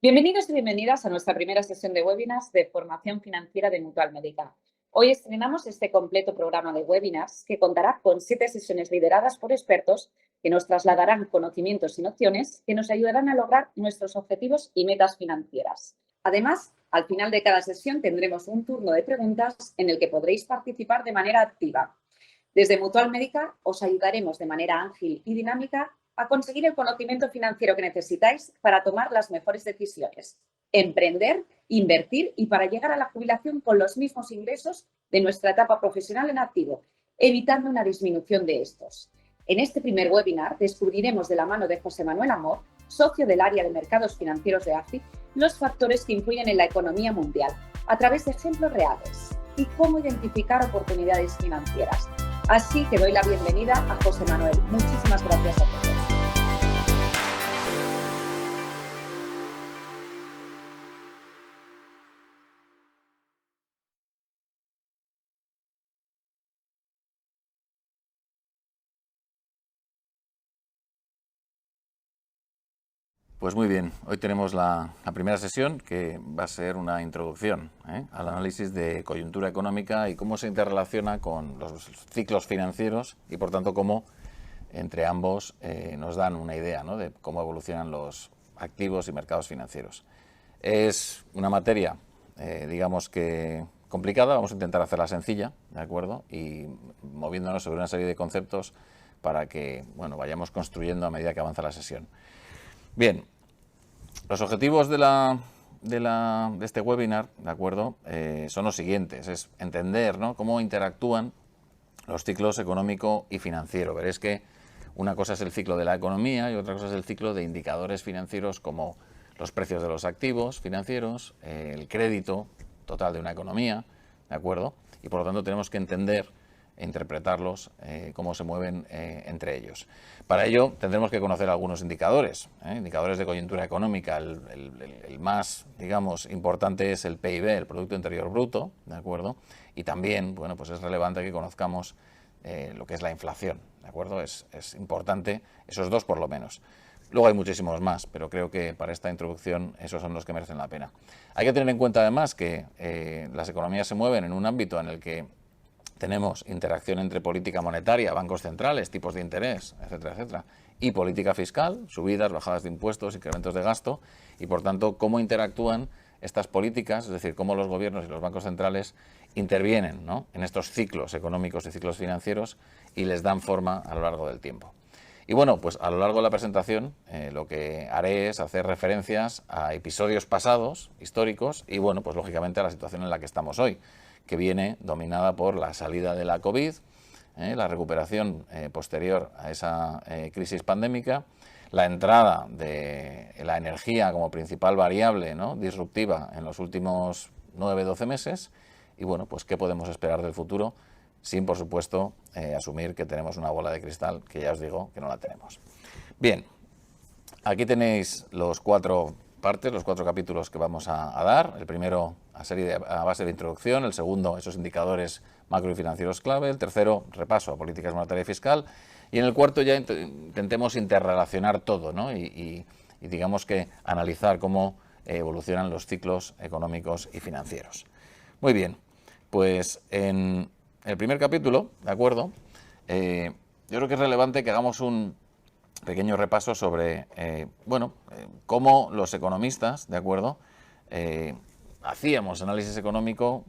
Bienvenidos y bienvenidas a nuestra primera sesión de webinars de formación financiera de Mutual Médica. Hoy estrenamos este completo programa de webinars que contará con 7 sesiones lideradas por expertos que nos trasladarán conocimientos y nociones que nos ayudarán a lograr nuestros objetivos y metas financieras. Además, al final de cada sesión tendremos un turno de preguntas en el que podréis participar de manera activa. Desde Mutual Médica os ayudaremos de manera ágil y dinámica a conseguir el conocimiento financiero que necesitáis para tomar las mejores decisiones, emprender, invertir y para llegar a la jubilación con los mismos ingresos de nuestra etapa profesional en activo, evitando una disminución de estos. En este primer webinar descubriremos de la mano de José Manuel Amor, socio del área de mercados financieros de AFI, los factores que influyen en la economía mundial a través de ejemplos reales y cómo identificar oportunidades financieras. Así que doy la bienvenida a José Manuel. Muchísimas gracias a todos. Pues muy bien, hoy tenemos la primera sesión que va a ser una introducción al análisis de coyuntura económica y cómo se interrelaciona con los ciclos financieros y por tanto cómo entre ambos nos dan una idea, ¿no?, de cómo evolucionan los activos y mercados financieros. Es una materia, digamos que complicada, vamos a intentar hacerla sencilla, ¿de acuerdo? Y moviéndonos sobre una serie de conceptos para que, bueno, vayamos construyendo a medida que avanza la sesión. Bien, los objetivos de este webinar, ¿de acuerdo?, son los siguientes. Es entender, ¿no?, cómo interactúan los ciclos económico y financiero. Veréis que una cosa es el ciclo de la economía y otra cosa es el ciclo de indicadores financieros como los precios de los activos financieros, el crédito total de una economía, ¿de acuerdo? Y por lo tanto tenemos que entender e interpretarlos, cómo se mueven entre ellos. Para ello tendremos que conocer algunos indicadores, indicadores de coyuntura económica. El más, digamos, importante es el PIB, el Producto Interior Bruto, ¿de acuerdo? Y también, bueno, pues es relevante que conozcamos lo que es la inflación, ¿de acuerdo? Es importante esos dos por lo menos. Luego hay muchísimos más, pero creo que para esta introducción esos son los que merecen la pena. Hay que tener en cuenta además que las economías se mueven en un ámbito en el que tenemos interacción entre política monetaria, bancos centrales, tipos de interés, etcétera, etcétera, y política fiscal, subidas, bajadas de impuestos, incrementos de gasto, y por tanto cómo interactúan estas políticas, es decir, cómo los gobiernos y los bancos centrales intervienen, ¿no?, en estos ciclos económicos y ciclos financieros y les dan forma a lo largo del tiempo. Y bueno, pues a lo largo de la presentación lo que haré es hacer referencias a episodios pasados, históricos, y bueno, pues lógicamente a la situación en la que estamos hoy, que viene dominada por la salida de la COVID, la recuperación posterior a esa crisis pandémica, la entrada de la energía como principal variable, ¿no?, disruptiva en los últimos 9-12 meses, y bueno, pues qué podemos esperar del futuro, sin por supuesto asumir que tenemos una bola de cristal, que ya os digo que no la tenemos. Bien, aquí tenéis los 4 partes, los 4 capítulos que vamos a dar. El primero a base de introducción, el segundo esos indicadores macro y financieros clave, el tercero repaso a políticas monetaria y fiscal, y en el cuarto ya intentemos interrelacionar todo, ¿no?, y digamos que analizar cómo evolucionan los ciclos económicos y financieros. Muy bien, pues en el primer capítulo, ¿de acuerdo?, yo creo que es relevante que hagamos un pequeño repaso sobre, cómo los economistas, ¿de acuerdo?, hacíamos análisis económico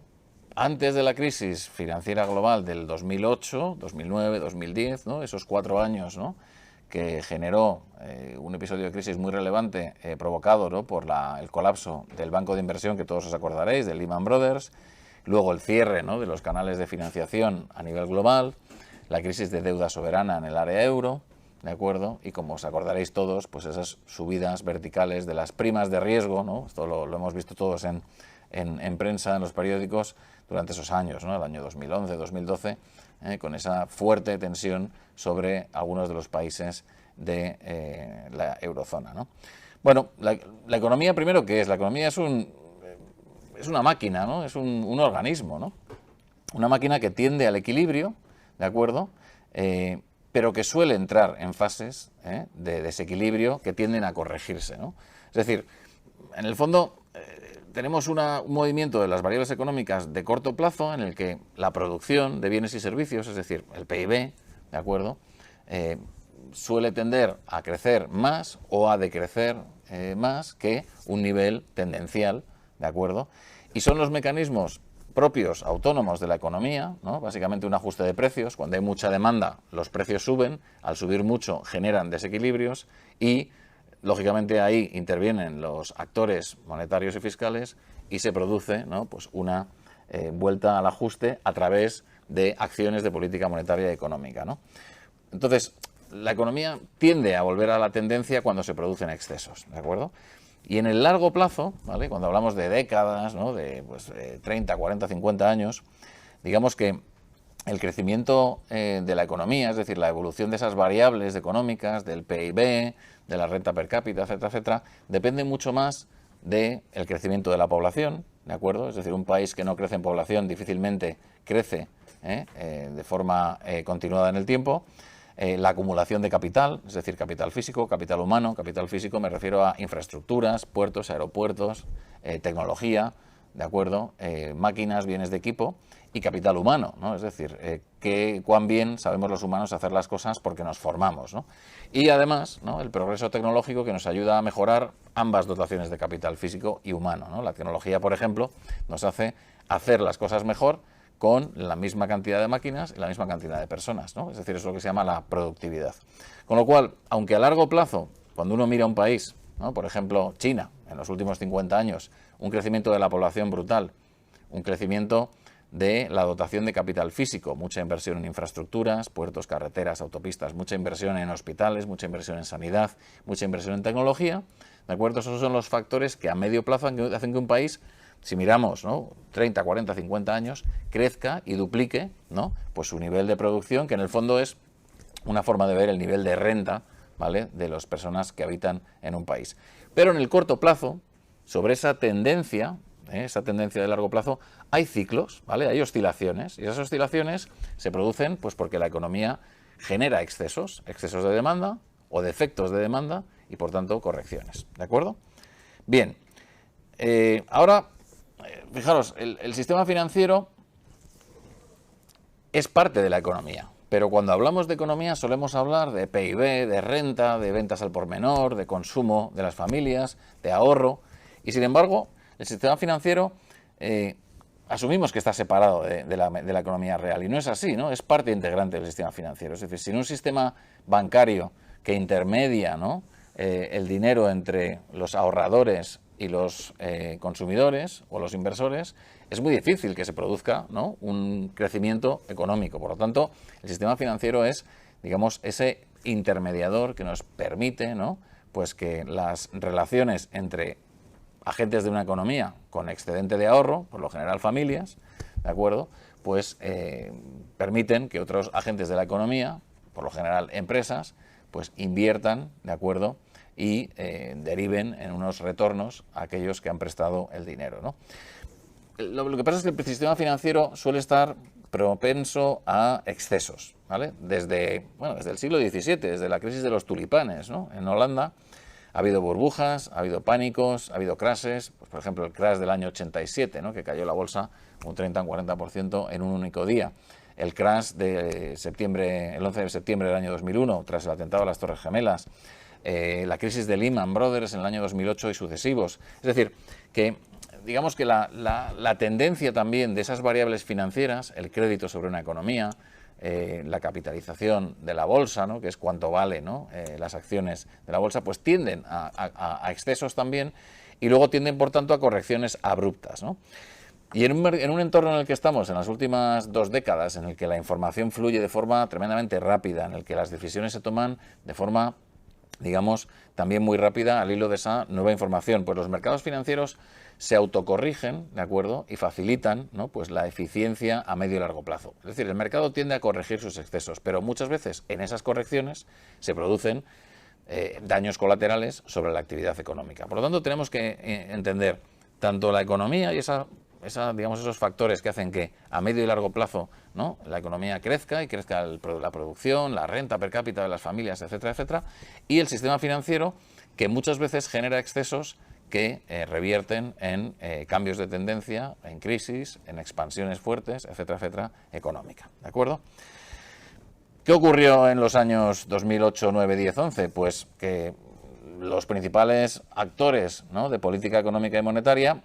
antes de la crisis financiera global del 2008, 2009, 2010, ¿no?, esos 4 años, ¿no?, que generó un episodio de crisis muy relevante provocado, ¿no?, por el colapso del banco de inversión, que todos os acordaréis, de Lehman Brothers, luego el cierre, ¿no?, de los canales de financiación a nivel global, la crisis de deuda soberana en el área euro, ¿de acuerdo? Y como os acordaréis todos, pues esas subidas verticales de las primas de riesgo, ¿no?, esto lo hemos visto todos en prensa, en los periódicos, durante esos años, ¿no?, el año 2011, 2012, con esa fuerte tensión sobre algunos de los países de la eurozona, ¿no? Bueno, la economía, primero, ¿qué es? La economía es una máquina, ¿no?, es un organismo, ¿no?, una máquina que tiende al equilibrio, ¿de acuerdo?, pero que suele entrar en fases de desequilibrio que tienden a corregirse, ¿no? Es decir, en el fondo, tenemos un movimiento de las variables económicas de corto plazo en el que la producción de bienes y servicios, es decir, el PIB, ¿de acuerdo?, suele tender a crecer más o a decrecer más que un nivel tendencial, ¿de acuerdo? Y son los mecanismos propios, autónomos de la economía, ¿no? Básicamente un ajuste de precios. Cuando hay mucha demanda, los precios suben. Al subir mucho, generan desequilibrios y, lógicamente, ahí intervienen los actores monetarios y fiscales y se produce, ¿no?, pues una vuelta al ajuste a través de acciones de política monetaria y económica, ¿no? Entonces, la economía tiende a volver a la tendencia cuando se producen excesos, ¿de acuerdo? Y en el largo plazo, ¿vale?, cuando hablamos de décadas, ¿no?, de 30, 40, 50 años, digamos que el crecimiento de la economía, es decir, la evolución de esas variables económicas, del PIB, de la renta per cápita, etcétera, etcétera, depende mucho más del crecimiento de la población, ¿de acuerdo? Es decir, un país que no crece en población difícilmente crece de forma continuada en el tiempo. La acumulación de capital, es decir, capital físico, capital humano. Capital físico me refiero a infraestructuras, puertos, aeropuertos, tecnología, ¿de acuerdo?, máquinas, bienes de equipo, y capital humano, ¿no? Es decir, cuán bien sabemos los humanos hacer las cosas porque nos formamos, ¿no? Y además, ¿no?, el progreso tecnológico que nos ayuda a mejorar ambas dotaciones de capital físico y humano, ¿no? La tecnología, por ejemplo, nos hace hacer las cosas mejor con la misma cantidad de máquinas y la misma cantidad de personas, ¿no? Es decir, es lo que se llama la productividad. Con lo cual, aunque a largo plazo, cuando uno mira un país, ¿no?, por ejemplo, China, en los últimos 50 años, un crecimiento de la población brutal, un crecimiento de la dotación de capital físico, mucha inversión en infraestructuras, puertos, carreteras, autopistas, mucha inversión en hospitales, mucha inversión en sanidad, mucha inversión en tecnología, ¿de acuerdo? Esos son los factores que a medio plazo hacen que un país, si miramos, ¿no?, 30, 40, 50 años, crezca y duplique, ¿no?, pues su nivel de producción, que en el fondo es una forma de ver el nivel de renta, ¿vale?, de las personas que habitan en un país. Pero en el corto plazo, sobre esa tendencia de largo plazo, hay ciclos, ¿vale?, hay oscilaciones, y esas oscilaciones se producen pues porque la economía genera excesos de demanda o defectos de demanda y, por tanto, correcciones, ¿de acuerdo? Bien, ahora, fijaros, el sistema financiero es parte de la economía, pero cuando hablamos de economía solemos hablar de PIB, de renta, de ventas al por menor, de consumo de las familias, de ahorro, y sin embargo, el sistema financiero asumimos que está separado de la economía real, y no es así, ¿no? Es parte integrante del sistema financiero. Es decir, sin un sistema bancario que intermedia, ¿no?, el dinero entre los ahorradores y los consumidores o los inversores, es muy difícil que se produzca, ¿no?, un crecimiento económico. Por lo tanto, el sistema financiero es, digamos, ese intermediador que nos permite, ¿no?, pues que las relaciones entre agentes de una economía con excedente de ahorro, por lo general familias, ¿de acuerdo?, pues permiten que otros agentes de la economía, por lo general empresas, pues inviertan, ¿de acuerdo?, y deriven en unos retornos a aquellos que han prestado el dinero, ¿no? Lo que pasa es que el sistema financiero suele estar propenso a excesos, ¿vale? Desde el siglo XVII, desde la crisis de los tulipanes, ¿no?, en Holanda, ha habido burbujas, ha habido pánicos, ha habido crashes, pues por ejemplo el crash del año 87, ¿no?, que cayó la bolsa un 30 o un 40% en un único día. El crash de el 11 de septiembre del año 2001, tras el atentado a las Torres Gemelas. La crisis de Lehman Brothers en el año 2008 y sucesivos. Es decir, que digamos que la tendencia también de esas variables financieras, el crédito sobre una economía, la capitalización de la bolsa, ¿no?, que es cuánto vale, ¿no?, las acciones de la bolsa, pues tienden a excesos también, y luego tienden, por tanto, a correcciones abruptas, ¿no? Y en un entorno en el que estamos en las últimas 2 décadas, en el que la información fluye de forma tremendamente rápida, en el que las decisiones se toman de forma, digamos, también muy rápida al hilo de esa nueva información, pues los mercados financieros se autocorrigen, ¿de acuerdo?, y facilitan, ¿no?, pues la eficiencia a medio y largo plazo. Es decir, el mercado tiende a corregir sus excesos, pero muchas veces en esas correcciones se producen daños colaterales sobre la actividad económica. Por lo tanto, tenemos que entender tanto la economía y digamos, esos factores que hacen que a medio y largo plazo, ¿no?, la economía crezca y crezca la producción, la renta per cápita de las familias, etcétera, etcétera, y el sistema financiero, que muchas veces genera excesos que revierten en cambios de tendencia, en crisis, en expansiones fuertes, etcétera, etcétera, económica. ¿De acuerdo? ¿Qué ocurrió en los años 2008, 9, 10, 11? Pues que los principales actores, ¿no?, de política económica y monetaria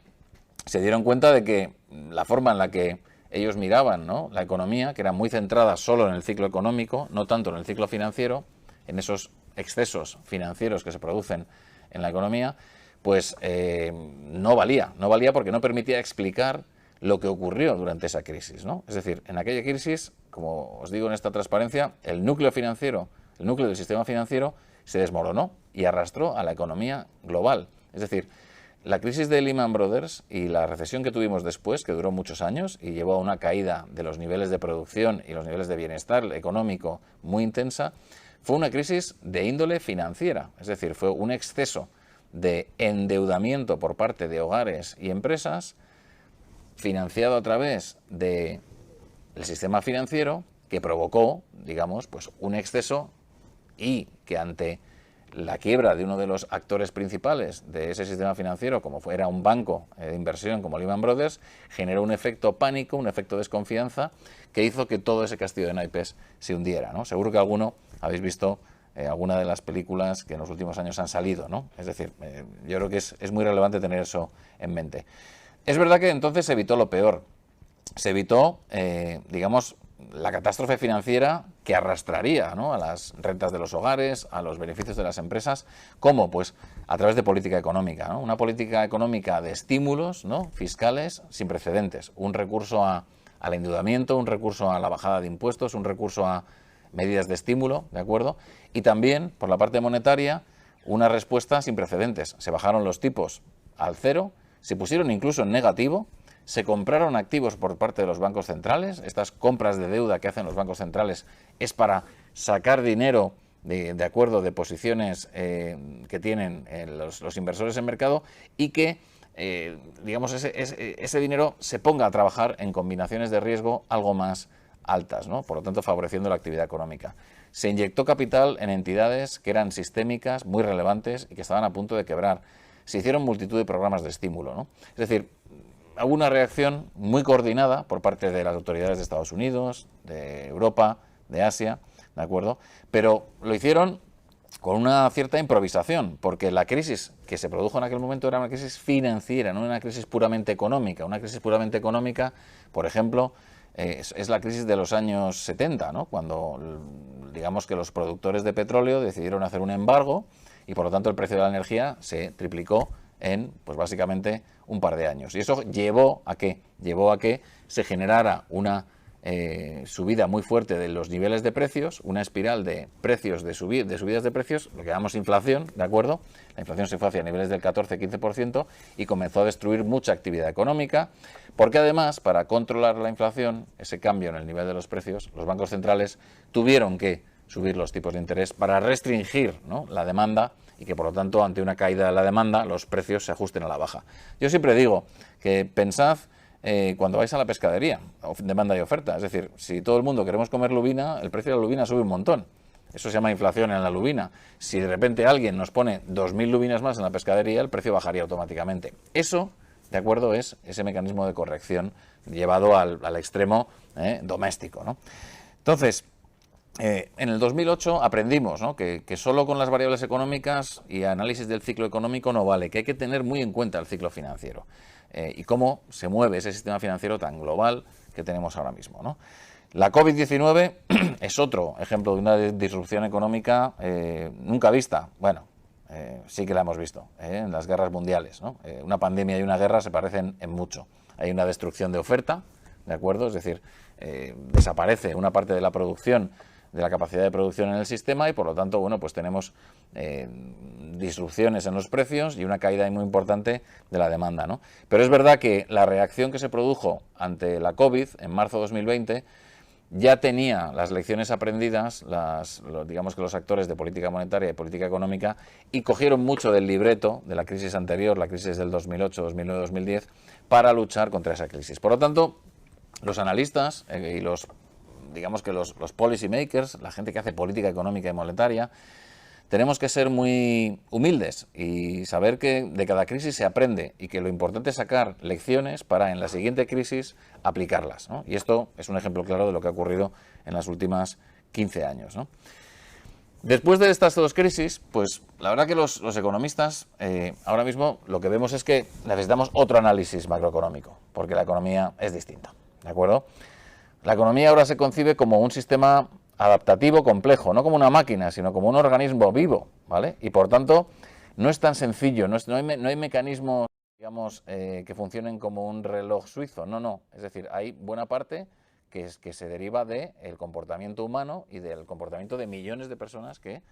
se dieron cuenta de que la forma en la que ellos miraban, ¿no?, la economía, que era muy centrada solo en el ciclo económico, no tanto en el ciclo financiero, en esos excesos financieros que se producen en la economía, pues no valía porque no permitía explicar lo que ocurrió durante esa crisis, ¿no? Es decir, en aquella crisis, como os digo en esta transparencia, el núcleo financiero, el núcleo del sistema financiero se desmoronó y arrastró a la economía global. Es decir, la crisis de Lehman Brothers y la recesión que tuvimos después, que duró muchos años y llevó a una caída de los niveles de producción y los niveles de bienestar económico muy intensa, fue una crisis de índole financiera. Es decir, fue un exceso de endeudamiento por parte de hogares y empresas, financiado a través del sistema financiero, que provocó, digamos, pues un exceso, y que ante la quiebra de uno de los actores principales de ese sistema financiero, como fuera un banco de inversión como Lehman Brothers, generó un efecto pánico, un efecto desconfianza, que hizo que todo ese castillo de naipes se hundiera, ¿no? Seguro que alguno habéis visto alguna de las películas que en los últimos años han salido, ¿no? Es decir, yo creo que es muy relevante tener eso en mente. Es verdad que entonces se evitó lo peor. Se evitó, digamos, la catástrofe financiera que arrastraría, ¿no?, a las rentas de los hogares, a los beneficios de las empresas. ¿Cómo? Pues a través de política económica, ¿no? Una política económica de estímulos, ¿no?, fiscales sin precedentes. Un recurso al endeudamiento, un recurso a la bajada de impuestos, un recurso a medidas de estímulo, ¿de acuerdo? Y también, por la parte monetaria, una respuesta sin precedentes. Se bajaron los tipos al cero, se pusieron incluso en negativo, se compraron activos por parte de los bancos centrales. Estas compras de deuda que hacen los bancos centrales es para sacar dinero de acuerdo de posiciones que tienen los inversores en mercado, y que digamos ese dinero se ponga a trabajar en combinaciones de riesgo algo más altas, ¿no? Por lo tanto, favoreciendo la actividad económica. Se inyectó capital en entidades que eran sistémicas, muy relevantes y que estaban a punto de quebrar. Se hicieron multitud de programas de estímulo, ¿no? Es decir, hubo una reacción muy coordinada por parte de las autoridades de Estados Unidos, de Europa, de Asia, ¿de acuerdo? Pero lo hicieron con una cierta improvisación, porque la crisis que se produjo en aquel momento era una crisis financiera, no una crisis puramente económica. Una crisis puramente económica, por ejemplo, es la crisis de los años 70, ¿no?, cuando, digamos, que los productores de petróleo decidieron hacer un embargo y por lo tanto el precio de la energía se triplicó en, pues básicamente, un par de años. Y eso llevó a que se generara una subida muy fuerte de los niveles de precios, una espiral de precios, de subidas de precios, lo que llamamos inflación, ¿de acuerdo? La inflación se fue hacia niveles del 14-15% y comenzó a destruir mucha actividad económica, porque además, para controlar la inflación, ese cambio en el nivel de los precios, los bancos centrales tuvieron que subir los tipos de interés para restringir, ¿no?, la demanda, y que por lo tanto, ante una caída de la demanda, los precios se ajusten a la baja. Yo siempre digo que pensad cuando vais a la pescadería, demanda y oferta. Es decir, si todo el mundo queremos comer lubina, el precio de la lubina sube un montón. Eso se llama inflación en la lubina. Si de repente alguien nos pone 2.000 lubinas más en la pescadería, el precio bajaría automáticamente. Eso, de acuerdo, es ese mecanismo de corrección llevado al extremo doméstico, ¿no? Entonces, en el 2008 aprendimos, ¿no?, que solo con las variables económicas y análisis del ciclo económico no vale, que hay que tener muy en cuenta el ciclo financiero y cómo se mueve ese sistema financiero tan global que tenemos ahora mismo, ¿no? La COVID-19 es otro ejemplo de una disrupción económica nunca vista. Bueno, sí que la hemos visto en las guerras mundiales, ¿no? Una pandemia y una guerra se parecen en mucho. Hay una destrucción de oferta, ¿de acuerdo? Es decir, desaparece una parte de la producción, de la capacidad de producción en el sistema, y por lo tanto, bueno, pues tenemos disrupciones en los precios y una caída muy importante de la demanda, ¿no? Pero es verdad que la reacción que se produjo ante la COVID en marzo de 2020 ya tenía las lecciones aprendidas, digamos que los actores de política monetaria y política económica, y cogieron mucho del libreto de la crisis anterior, la crisis del 2008, 2009, 2010, para luchar contra esa crisis. Por lo tanto, los analistas y los policy makers, la gente que hace política económica y monetaria, tenemos que ser muy humildes y saber que de cada crisis se aprende y que lo importante es sacar lecciones para en la siguiente crisis aplicarlas, ¿no? Y esto es un ejemplo claro de lo que ha ocurrido en las últimas 15 años, ¿no? Después de estas dos crisis, pues la verdad que los economistas ahora mismo lo que vemos es que necesitamos otro análisis macroeconómico, porque la economía es distinta, ¿de acuerdo? La economía ahora se concibe como un sistema adaptativo complejo, no como una máquina, sino como un organismo vivo, ¿vale? Y por tanto, no es tan sencillo, no hay mecanismos, digamos, que funcionen como un reloj suizo, no. Es decir, hay buena parte que se deriva del comportamiento humano y del comportamiento de millones de personas que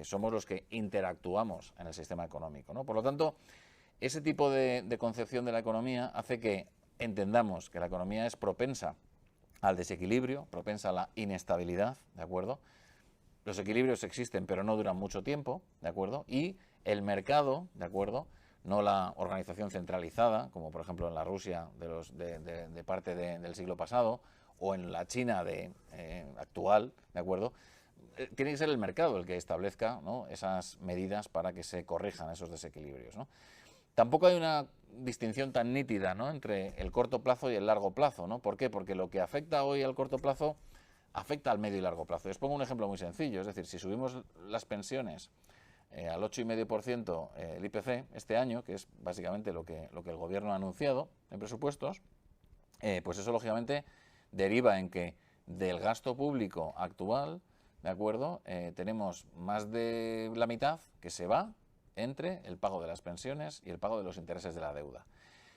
somos los que interactuamos en el sistema económico, ¿no? Por lo tanto, ese tipo de concepción de la economía hace que entendamos que la economía es propensa al desequilibrio, propensa a la inestabilidad, ¿de acuerdo? Los equilibrios existen, pero no duran mucho tiempo, ¿de acuerdo? Y el mercado, ¿de acuerdo?, no la organización centralizada, como por ejemplo en la Rusia de parte del siglo pasado, o en la China actual, ¿de acuerdo? Tiene que ser el mercado el que establezca, ¿no?, esas medidas para que se corrijan esos desequilibrios, ¿no? Tampoco hay una distinción tan nítida, ¿no?, entre el corto plazo y el largo plazo, ¿no? ¿Por qué? Porque lo que afecta hoy al corto plazo afecta al medio y largo plazo. Les pongo un ejemplo muy sencillo, es decir, si subimos las pensiones al 8,5% el IPC este año, que es básicamente lo que el gobierno ha anunciado en presupuestos, pues eso lógicamente deriva en que del gasto público actual, ¿de acuerdo?, tenemos más de la mitad que se va entre el pago de las pensiones y el pago de los intereses de la deuda.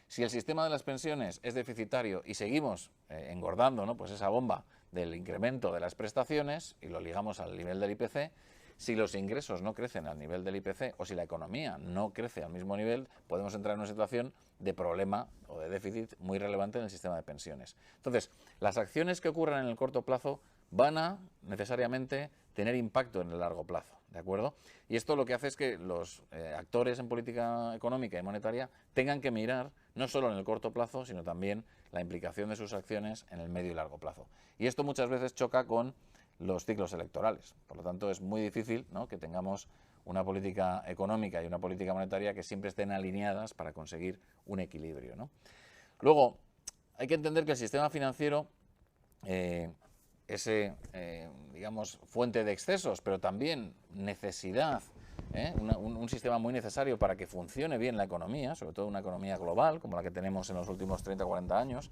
Si el sistema de las pensiones es deficitario y seguimos engordando, ¿no?, pues esa bomba del incremento de las prestaciones y lo ligamos al nivel del IPC, si los ingresos no crecen al nivel del IPC o si la economía no crece al mismo nivel, podemos entrar en una situación de problema o de déficit muy relevante en el sistema de pensiones. Entonces, las acciones que ocurran en el corto plazo van a necesariamente tener impacto en el largo plazo, ¿de acuerdo? Y esto lo que hace es que los actores en política económica y monetaria tengan que mirar no solo en el corto plazo, sino también la implicación de sus acciones en el medio y largo plazo. Y esto muchas veces choca con los ciclos electorales. Por lo tanto, es muy difícil, ¿no?, que tengamos una política económica y una política monetaria que siempre estén alineadas para conseguir un equilibrio, ¿no? Luego, hay que entender que el sistema financiero digamos, fuente de excesos, pero también necesidad, un sistema muy necesario para que funcione bien la economía, sobre todo una economía global, como la que tenemos en los últimos 30 o 40 años,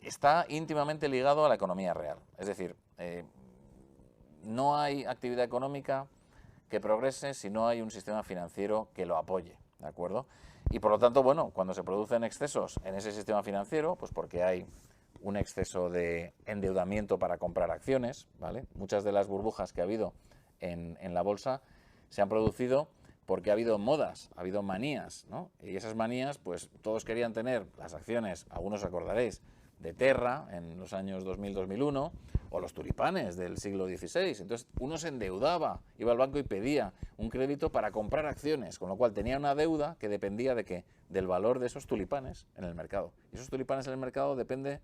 está íntimamente ligado a la economía real. Es decir, no hay actividad económica que progrese si no hay un sistema financiero que lo apoye, ¿de acuerdo? Y por lo tanto, bueno, cuando se producen excesos en ese sistema financiero, pues porque hay un exceso de endeudamiento para comprar acciones, ¿vale? Muchas de las burbujas que ha habido en la bolsa se han producido porque ha habido modas, ha habido manías, ¿no? Y esas manías, pues todos querían tener las acciones, algunos os acordaréis, de Terra en los años 2000-2001, o los tulipanes del siglo XVI. Entonces uno se endeudaba, iba al banco y pedía un crédito para comprar acciones, con lo cual tenía una deuda que dependía de ¿qué? Del valor de esos tulipanes en el mercado. Y esos tulipanes en el mercado depende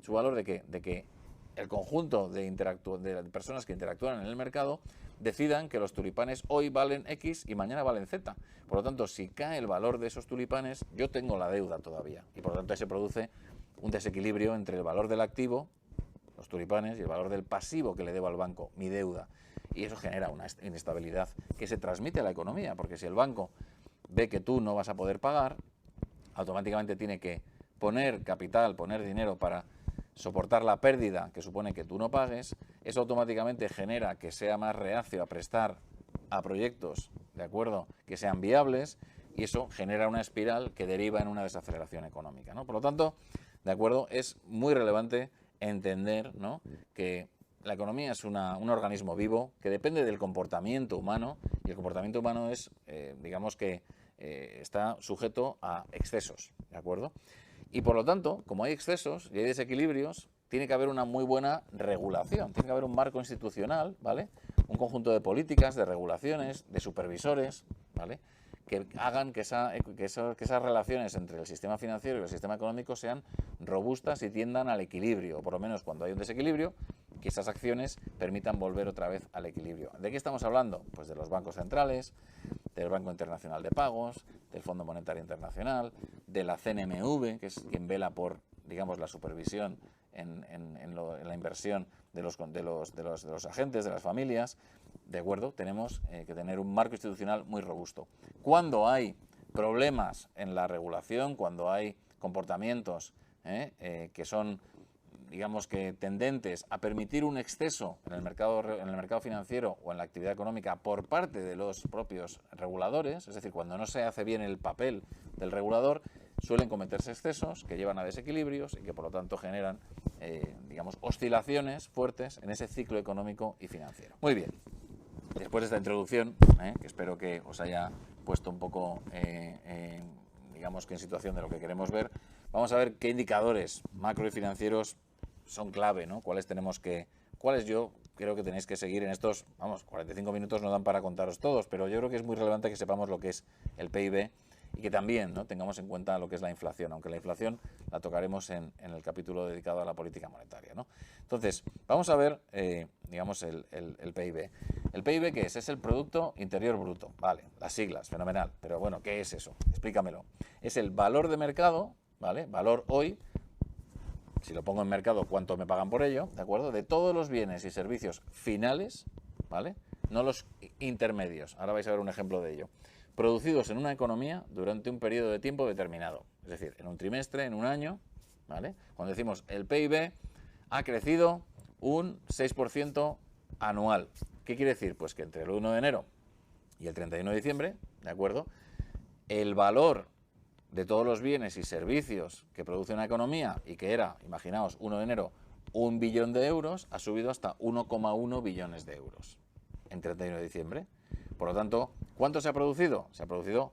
su valor de que el conjunto de personas que interactúan en el mercado decidan que los tulipanes hoy valen X y mañana valen Z. Por lo tanto, si cae el valor de esos tulipanes, yo tengo la deuda todavía. Y por lo tanto se produce un desequilibrio entre el valor del activo, los tulipanes, y el valor del pasivo que le debo al banco, mi deuda. Y eso genera una inestabilidad que se transmite a la economía, porque si el banco ve que tú no vas a poder pagar, automáticamente tiene que poner capital, poner dinero para soportar la pérdida que supone que tú no pagues. Eso automáticamente genera que sea más reacio a prestar a proyectos, ¿de acuerdo?, que sean viables, y eso genera una espiral que deriva en una desaceleración económica, ¿no? Por lo tanto, ¿de acuerdo?, es muy relevante entender, ¿no?, que la economía es un organismo vivo que depende del comportamiento humano, y el comportamiento humano es, digamos que está sujeto a excesos, ¿de acuerdo? Y por lo tanto, como hay excesos y hay desequilibrios, tiene que haber una muy buena regulación, tiene que haber un marco institucional, ¿vale?, un conjunto de políticas, de regulaciones, de supervisores, ¿vale?, que hagan que esas relaciones entre el sistema financiero y el sistema económico sean robustas y tiendan al equilibrio, o por lo menos cuando hay un desequilibrio, que esas acciones permitan volver otra vez al equilibrio. ¿De qué estamos hablando? Pues de los bancos centrales, del Banco Internacional de Pagos, del Fondo Monetario Internacional, de la CNMV, que es quien vela por, digamos, la supervisión en la inversión de los agentes, de las familias. De acuerdo, tenemos que tener un marco institucional muy robusto. Cuando hay problemas en la regulación, cuando hay comportamientos que son, digamos, que tendentes a permitir un exceso en el mercado financiero o en la actividad económica por parte de los propios reguladores, es decir, cuando no se hace bien el papel del regulador, suelen cometerse excesos que llevan a desequilibrios y que por lo tanto generan, digamos, oscilaciones fuertes en ese ciclo económico y financiero. Muy bien, después de esta introducción, que espero que os haya puesto un poco, digamos, que en situación de lo que queremos ver, vamos a ver qué indicadores macro y financieros son clave, ¿no? Cuáles yo creo que tenéis que seguir en estos, 45 minutos no dan para contaros todos, pero yo creo que es muy relevante que sepamos lo que es el PIB y que también, ¿no?, tengamos en cuenta lo que es la inflación, aunque la inflación la tocaremos en el capítulo dedicado a la política monetaria, ¿no? Entonces, vamos a ver, digamos, el PIB. ¿El PIB qué es? Es el Producto Interior Bruto. Vale, las siglas, fenomenal. Pero bueno, ¿qué es eso? Explícamelo. Es el valor de mercado, ¿vale? Valor hoy, si lo pongo en mercado, cuánto me pagan por ello, ¿de acuerdo? De todos los bienes y servicios finales, ¿vale? No los intermedios. Ahora vais a ver un ejemplo de ello. Producidos en una economía durante un periodo de tiempo determinado. Es decir, en un trimestre, en un año, ¿vale? Cuando decimos el PIB ha crecido un 6% anual. ¿Qué quiere decir? Pues que entre el 1 de enero y el 31 de diciembre, ¿de acuerdo?, el valor de todos los bienes y servicios que produce una economía y que era, imaginaos, 1 de enero, 1 billón de euros, ha subido hasta 1,1 billones de euros en 31 de diciembre. Por lo tanto, ¿cuánto se ha producido? Se ha producido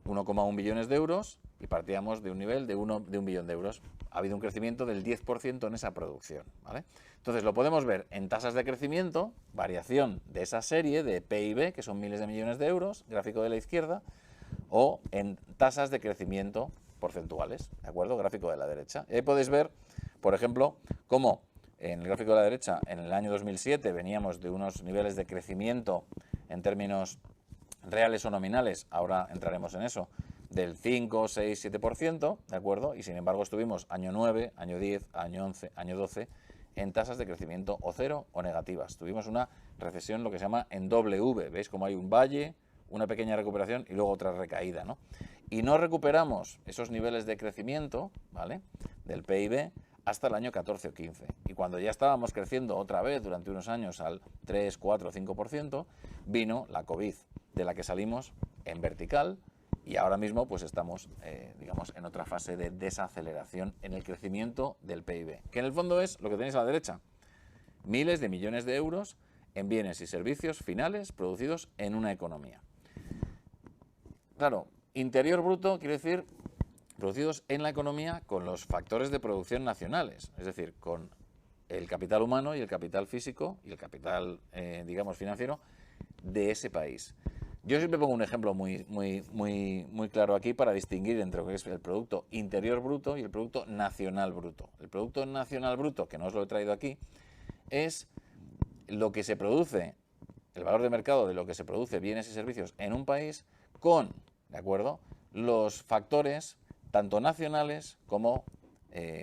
1,1 billones de euros y partíamos de un nivel de 1 billón de euros. Ha habido un crecimiento del 10% en esa producción, ¿vale? Entonces, lo podemos ver en tasas de crecimiento, variación de esa serie de PIB, que son miles de millones de euros, gráfico de la izquierda, o en tasas de crecimiento porcentuales, ¿de acuerdo? Gráfico de la derecha. Y ahí podéis ver, por ejemplo, cómo en el gráfico de la derecha, en el año 2007 veníamos de unos niveles de crecimiento en términos reales o nominales, ahora entraremos en eso, del 5, 6, 7%, ¿de acuerdo? Y sin embargo estuvimos año 9, año 10, año 11, año 12 en tasas de crecimiento o cero o negativas. Tuvimos una recesión, lo que se llama en doble V. ¿Veis cómo hay un valle, una pequeña recuperación y luego otra recaída, ¿no? Y no recuperamos esos niveles de crecimiento, ¿vale?, del PIB hasta el año 14 o 15. Y cuando ya estábamos creciendo otra vez durante unos años al 3, 4, 5%, vino la COVID, de la que salimos en vertical y ahora mismo pues estamos, digamos, en otra fase de desaceleración en el crecimiento del PIB, que en el fondo es lo que tenéis a la derecha, miles de millones de euros en bienes y servicios finales producidos en una economía. Claro, interior bruto quiere decir producidos en la economía con los factores de producción nacionales, es decir, con el capital humano y el capital físico y el capital, digamos, financiero de ese país. Yo siempre pongo un ejemplo muy claro aquí para distinguir entre lo que es el Producto Interior Bruto y el Producto Nacional Bruto. El Producto Nacional Bruto, que no os lo he traído aquí, es lo que se produce, el valor de mercado de lo que se produce bienes y servicios en un país con, ¿de acuerdo?, los factores tanto nacionales como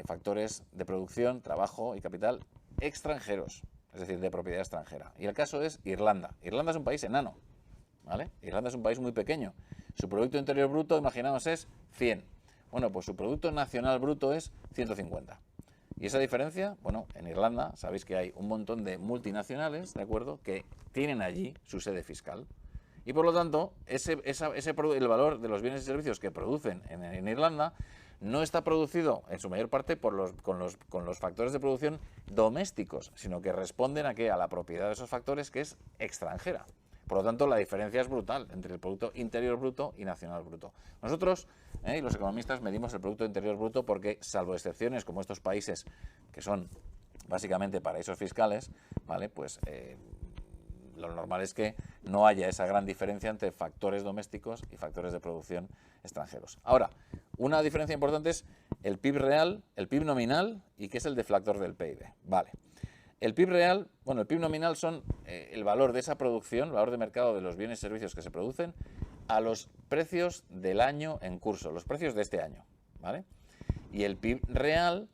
factores de producción, trabajo y capital extranjeros, es decir, de propiedad extranjera. Y el caso es Irlanda. Irlanda es un país enano, ¿vale? Irlanda es un país muy pequeño. Su Producto Interior Bruto, imaginaos, es 100. Bueno, pues su Producto Nacional Bruto es 150. ¿Y esa diferencia? Bueno, en Irlanda sabéis que hay un montón de multinacionales, ¿de acuerdo?, que tienen allí su sede fiscal. Y por lo tanto, el valor de los bienes y servicios que producen en Irlanda no está producido en su mayor parte con los factores de producción domésticos, sino que responden a la propiedad de esos factores, que es extranjera. Por lo tanto, la diferencia es brutal entre el Producto Interior Bruto y Nacional Bruto. Nosotros, los economistas, medimos el Producto Interior Bruto porque, salvo excepciones como estos países que son básicamente paraísos fiscales, ¿vale?, pues lo normal es que no haya esa gran diferencia entre factores domésticos y factores de producción extranjeros. Ahora, una diferencia importante es el PIB real, el PIB nominal y qué es el deflactor del PIB. Vale. El PIB real, bueno, el PIB nominal son el valor de esa producción, el valor de mercado de los bienes y servicios que se producen a los precios del año en curso, los precios de este año, ¿vale? Y el PIB real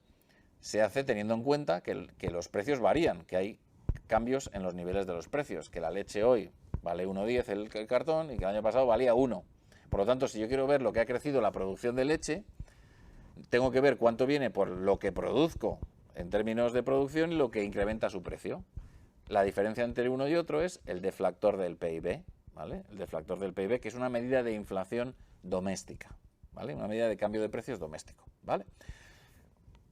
se hace teniendo en cuenta que los precios varían, que hay cambios en los niveles de los precios, que la leche hoy vale 1,10 el cartón y que el año pasado valía 1. Por lo tanto, si yo quiero ver lo que ha crecido la producción de leche, tengo que ver cuánto viene por lo que produzco en términos de producción y lo que incrementa su precio. La diferencia entre uno y otro es el deflactor del PIB, ¿vale? El deflactor del PIB, que es una medida de inflación doméstica, ¿vale? Una medida de cambio de precios doméstico, ¿vale?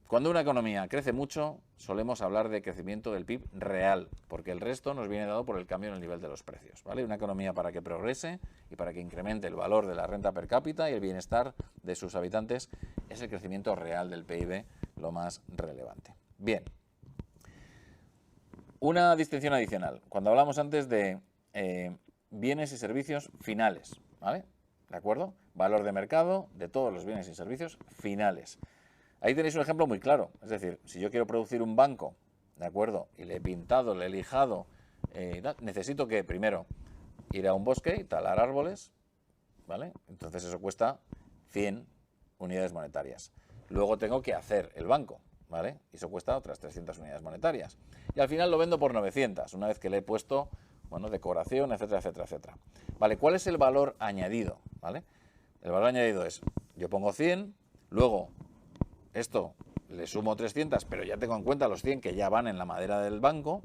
Cuando una economía crece mucho, solemos hablar de crecimiento del PIB real, porque el resto nos viene dado por el cambio en el nivel de los precios, ¿vale? Una economía, para que progrese y para que incremente el valor de la renta per cápita y el bienestar de sus habitantes, es el crecimiento real del PIB lo más relevante. Bien. Una distinción adicional. Cuando hablamos antes de bienes y servicios finales, ¿vale? ¿De acuerdo? Valor de mercado de todos los bienes y servicios finales. Ahí tenéis un ejemplo muy claro. Es decir, si yo quiero producir un banco, ¿de acuerdo? Y le he pintado, le he lijado, necesito que primero ir a un bosque y talar árboles, ¿vale? Entonces eso cuesta 100 unidades monetarias. Luego tengo que hacer el banco, ¿vale? Y eso cuesta otras 300 unidades monetarias. Y al final lo vendo por 900, una vez que le he puesto, bueno, decoración, etcétera, etcétera, etcétera. Vale, ¿cuál es el valor añadido? ¿Vale? El valor añadido es, yo pongo 100, luego esto le sumo 300, pero ya tengo en cuenta los 100 que ya van en la madera del banco,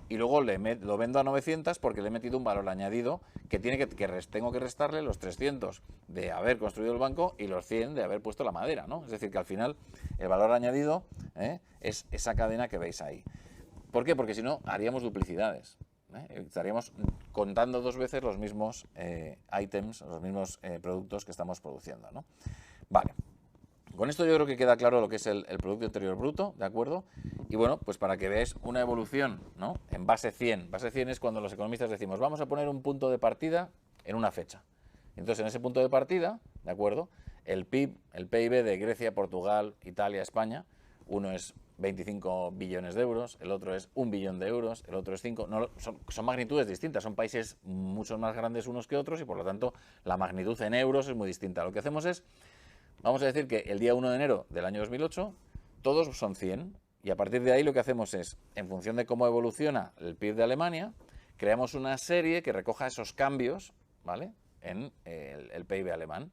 y luego lo vendo a 900 porque le he metido un valor añadido que tengo que restarle los 300 de haber construido el banco y los 100 de haber puesto la madera, ¿no? Es decir, que al final el valor añadido es esa cadena que veis ahí. ¿Por qué? Porque si no, haríamos duplicidades. Estaríamos contando dos veces los mismos ítems, los mismos productos que estamos produciendo, ¿no? Vale. Con esto yo creo que queda claro lo que es el Producto Interior Bruto, ¿de acuerdo? Y bueno, pues para que veáis una evolución, ¿no? En base 100. Base 100 es cuando los economistas decimos, vamos a poner un punto de partida en una fecha. Entonces, en ese punto de partida, ¿de acuerdo? El PIB de Grecia, Portugal, Italia, España, uno es 25 billones de euros, el otro es 1 billón de euros, el otro es 5. No, son magnitudes distintas, son países mucho más grandes unos que otros y por lo tanto la magnitud en euros es muy distinta. Lo que hacemos es, vamos a decir que el día 1 de enero del año 2008 todos son 100 y a partir de ahí lo que hacemos es, en función de cómo evoluciona el PIB de Alemania, creamos una serie que recoja esos cambios, ¿vale?, en el PIB alemán.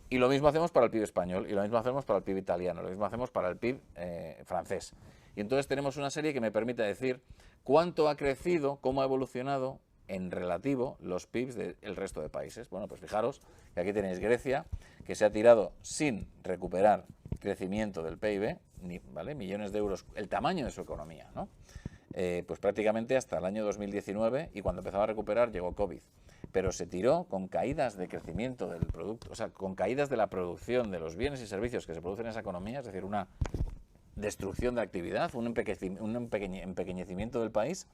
Y lo mismo hacemos para el PIB español, y lo mismo hacemos para el PIB italiano, lo mismo hacemos para el PIB francés. Y entonces tenemos una serie que me permite decir cuánto ha crecido, cómo ha evolucionado en relativo los PIBs del resto de países. Bueno, pues fijaros que aquí tenéis Grecia, que se ha tirado sin recuperar crecimiento del PIB, ¿vale?, millones de euros, el tamaño de su economía, ¿no? Pues prácticamente hasta el año 2019, y cuando empezaba a recuperar llegó COVID. Pero se tiró con caídas de crecimiento del producto, o sea, con caídas de la producción de los bienes y servicios que se producen en esa economía, es decir, una destrucción de actividad, un empequeñecimiento del país,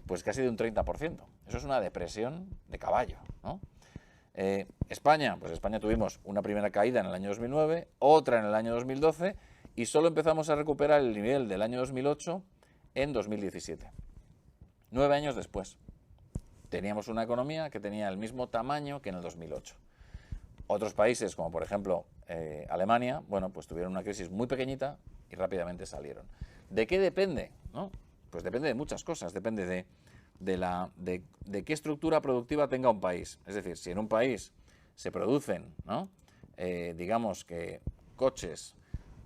pues casi de un 30%. Eso es una depresión de caballo, ¿no? España, pues España tuvimos una primera caída en el año 2009, otra en el año 2012 y solo empezamos a recuperar el nivel del año 2008 en 2017. 9 años después. Teníamos una economía que tenía el mismo tamaño que en el 2008. Otros países, como por ejemplo Alemania, bueno, pues tuvieron una crisis muy pequeñita y rápidamente salieron. ¿De qué depende? ¿No? Pues depende de muchas cosas. Depende de qué estructura productiva tenga un país. Es decir, si en un país se producen, ¿no?, digamos que coches,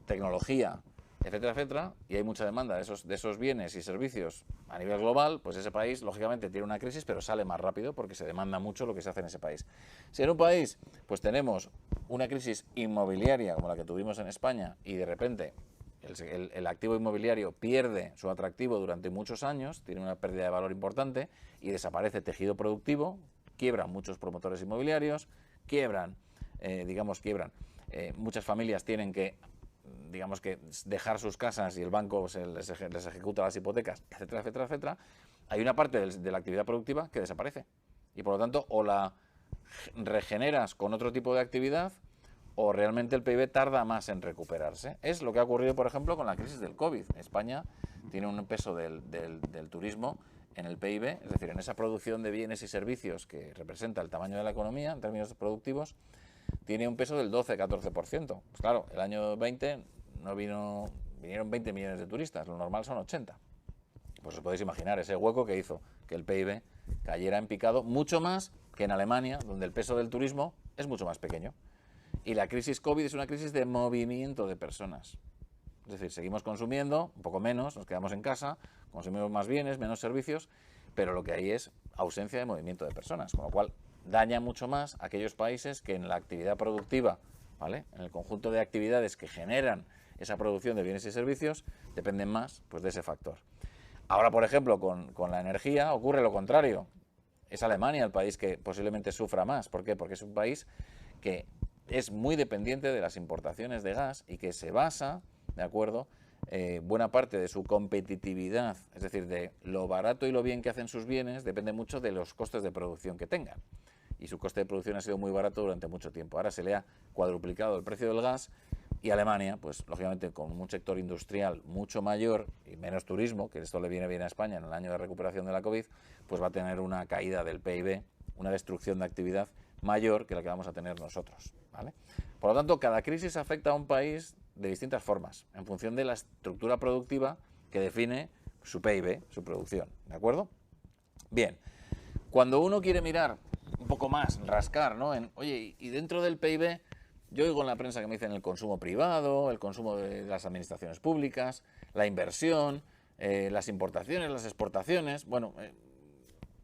tecnología, etcétera, etcétera, y hay mucha demanda de esos bienes y servicios a nivel global, pues ese país lógicamente tiene una crisis, pero sale más rápido porque se demanda mucho lo que se hace en ese país. Si en un país pues tenemos una crisis inmobiliaria como la que tuvimos en España y de repente el activo inmobiliario pierde su atractivo durante muchos años, tiene una pérdida de valor importante y desaparece tejido productivo, quiebran muchos promotores inmobiliarios, quiebran, muchas familias tienen que, digamos que, dejar sus casas y el banco les ejecuta las hipotecas, etcétera, etcétera, etcétera. Hay una parte de la actividad productiva que desaparece y por lo tanto o la regeneras con otro tipo de actividad o realmente el PIB tarda más en recuperarse. Es lo que ha ocurrido, por ejemplo, con la crisis del COVID. España tiene un peso del turismo en el PIB, es decir, en esa producción de bienes y servicios que representa el tamaño de la economía en términos productivos, tiene un peso del 12-14%. Pues claro, el año 20 vinieron 20 millones de turistas, lo normal son 80. Pues os podéis imaginar ese hueco que hizo que el PIB cayera en picado mucho más que en Alemania, donde el peso del turismo es mucho más pequeño. Y la crisis COVID es una crisis de movimiento de personas. Es decir, seguimos consumiendo, un poco menos, nos quedamos en casa, consumimos más bienes, menos servicios, pero lo que hay es ausencia de movimiento de personas, con lo cual daña mucho más a aquellos países que en la actividad productiva, ¿vale?, en el conjunto de actividades que generan esa producción de bienes y servicios, dependen más pues, de ese factor. Ahora, por ejemplo, con la energía ocurre lo contrario. Es Alemania el país que posiblemente sufra más. ¿Por qué? Porque es un país que es muy dependiente de las importaciones de gas y que se basa, ¿de acuerdo?, buena parte de su competitividad, es decir, de lo barato y lo bien que hacen sus bienes, depende mucho de los costes de producción que tengan. Y su coste de producción ha sido muy barato durante mucho tiempo. Ahora se le ha cuadruplicado el precio del gas y Alemania, pues lógicamente con un sector industrial mucho mayor y menos turismo, que esto le viene bien a España en el año de recuperación de la COVID, pues va a tener una caída del PIB, una destrucción de actividad mayor que la que vamos a tener nosotros, ¿vale? Por lo tanto, cada crisis afecta a un país de distintas formas, en función de la estructura productiva que define su PIB, su producción, ¿de acuerdo? Bien, cuando uno quiere mirar un poco más, rascar, ¿no? Oye, y dentro del PIB, yo oigo en la prensa que me dicen el consumo privado, el consumo de las administraciones públicas, la inversión, las importaciones, las exportaciones. Bueno,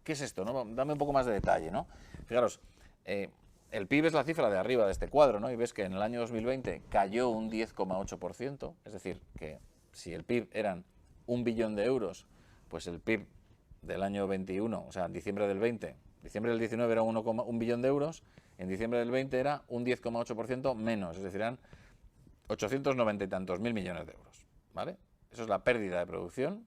¿qué es esto, no? Dame un poco más de detalle, ¿no? Fijaros, el PIB es la cifra de arriba de este cuadro, ¿no? Y ves que en el año 2020 cayó un 10,8%, es decir, que si el PIB eran 1 billón de euros, pues el PIB del año 21, o sea, en diciembre del 20, diciembre del 19 era 1 billón de euros, en diciembre del 20 era un 10,8% menos, es decir, eran 890 y tantos mil millones de euros, ¿vale? Eso es la pérdida de producción,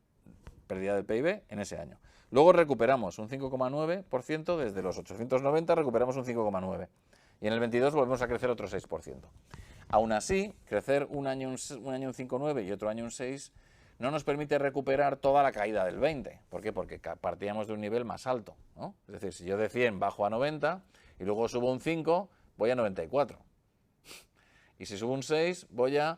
pérdida del PIB en ese año. Luego recuperamos un 5,9%, desde los 890 recuperamos un 5,9%. Y en el 22 volvemos a crecer otro 6%. Aún así, crecer un año un 5,9 y otro año un 6 no nos permite recuperar toda la caída del 20. ¿Por qué? Porque partíamos de un nivel más alto, ¿no? Es decir, si yo de 100 bajo a 90 y luego subo un 5, voy a 94. Y si subo un 6, voy a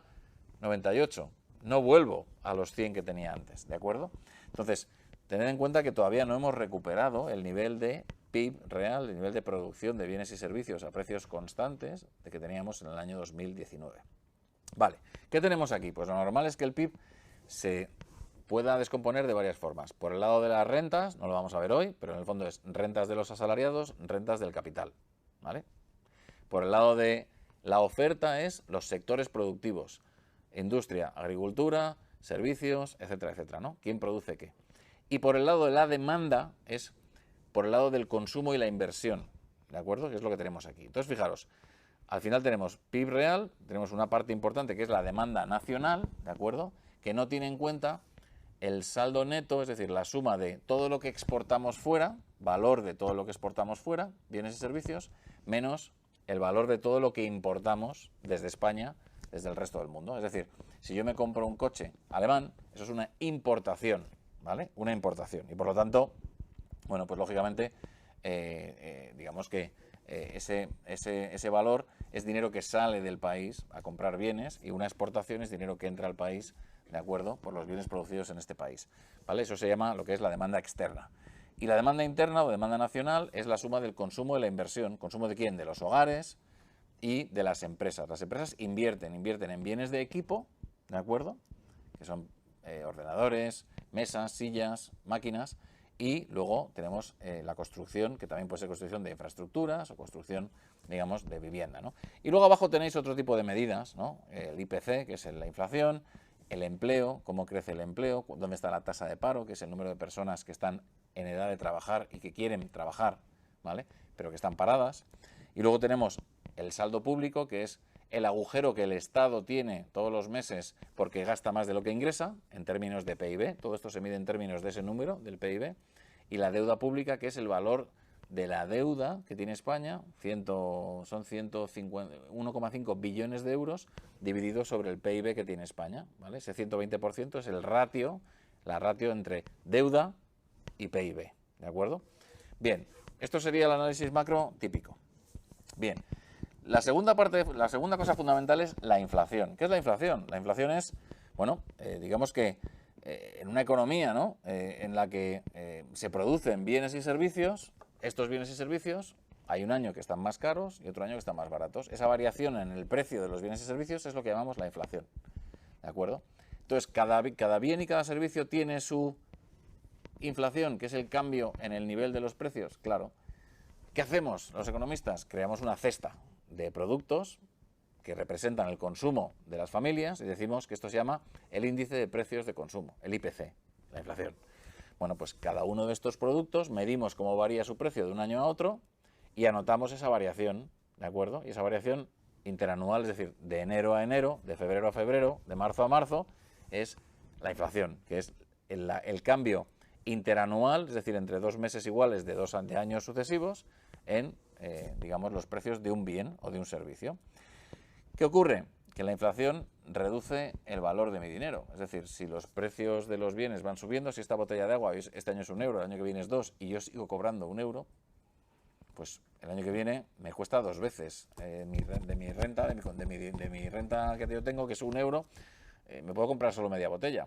98. No vuelvo a los 100 que tenía antes, ¿de acuerdo? Entonces, tened en cuenta que todavía no hemos recuperado el nivel de PIB real, el nivel de producción de bienes y servicios a precios constantes de que teníamos en el año 2019. Vale, ¿qué tenemos aquí? Pues lo normal es que el PIB se pueda descomponer de varias formas. Por el lado de las rentas, no lo vamos a ver hoy, pero en el fondo es rentas de los asalariados, rentas del capital, ¿vale? Por el lado de la oferta es los sectores productivos, industria, agricultura, servicios, etcétera, etcétera, ¿no? ¿Quién produce qué? Y por el lado de la demanda es por el lado del consumo y la inversión, ¿de acuerdo? Que es lo que tenemos aquí. Entonces, fijaros, al final tenemos PIB real, tenemos una parte importante que es la demanda nacional, ¿de acuerdo?, que no tiene en cuenta el saldo neto, es decir, la suma de todo lo que exportamos fuera, valor de todo lo que exportamos fuera, bienes y servicios, menos el valor de todo lo que importamos desde España, desde el resto del mundo. Es decir, si yo me compro un coche alemán, eso es una importación, ¿vale? Una importación. Y por lo tanto, bueno, pues lógicamente, digamos que ese valor es dinero que sale del país a comprar bienes y una exportación es dinero que entra al país, ¿de acuerdo?, por los bienes producidos en este país, ¿vale? Eso se llama lo que es la demanda externa. Y la demanda interna o demanda nacional es la suma del consumo y la inversión. ¿Consumo de quién? De los hogares y de las empresas. Las empresas invierten en bienes de equipo, ¿de acuerdo?, que son ordenadores, mesas, sillas, máquinas, y luego tenemos la construcción, que también puede ser construcción de infraestructuras o construcción, digamos, de vivienda, ¿no? Y luego abajo tenéis otro tipo de medidas, ¿no? El IPC, que es la inflación, el empleo, cómo crece el empleo, dónde está la tasa de paro, que es el número de personas que están en edad de trabajar y que quieren trabajar, ¿vale?, pero que están paradas. Y luego tenemos el saldo público, que es el agujero que el Estado tiene todos los meses porque gasta más de lo que ingresa, en términos de PIB. Todo esto se mide en términos de ese número, del PIB. Y la deuda pública, que es el valor de la deuda que tiene España, son 1,5 billones de euros divididos sobre el PIB que tiene España, ¿vale? Ese 120% es el ratio la ratio entre deuda y PIB, ¿de acuerdo? Bien, esto sería el análisis macro típico. Bien, la segunda cosa fundamental es la inflación. ¿Qué es la inflación? La inflación es, bueno, digamos que en una economía, ¿no?, en la que se producen bienes y servicios, estos bienes y servicios, hay un año que están más caros y otro año que están más baratos. Esa variación en el precio de los bienes y servicios es lo que llamamos la inflación, ¿de acuerdo? Entonces, cada bien y cada servicio tiene su inflación, que es el cambio en el nivel de los precios, claro. ¿Qué hacemos los economistas? Creamos una cesta de productos que representan el consumo de las familias y decimos que esto se llama el índice de precios de consumo, el IPC, la inflación. Bueno, pues cada uno de estos productos medimos cómo varía su precio de un año a otro y anotamos esa variación, ¿de acuerdo? Y esa variación interanual, es decir, de enero a enero, de febrero a febrero, de marzo a marzo, es la inflación, que es el cambio interanual, es decir, entre 2 meses iguales de años sucesivos, en, digamos, los precios de un bien o de un servicio. ¿Qué ocurre? Que la inflación reduce el valor de mi dinero. Es decir, si los precios de los bienes van subiendo, si esta botella de agua este año es 1 euro, el año que viene es 2 y yo sigo cobrando 1 euro, pues el año que viene me cuesta 2 veces de mi renta que yo tengo, que es 1 euro, me puedo comprar solo media botella,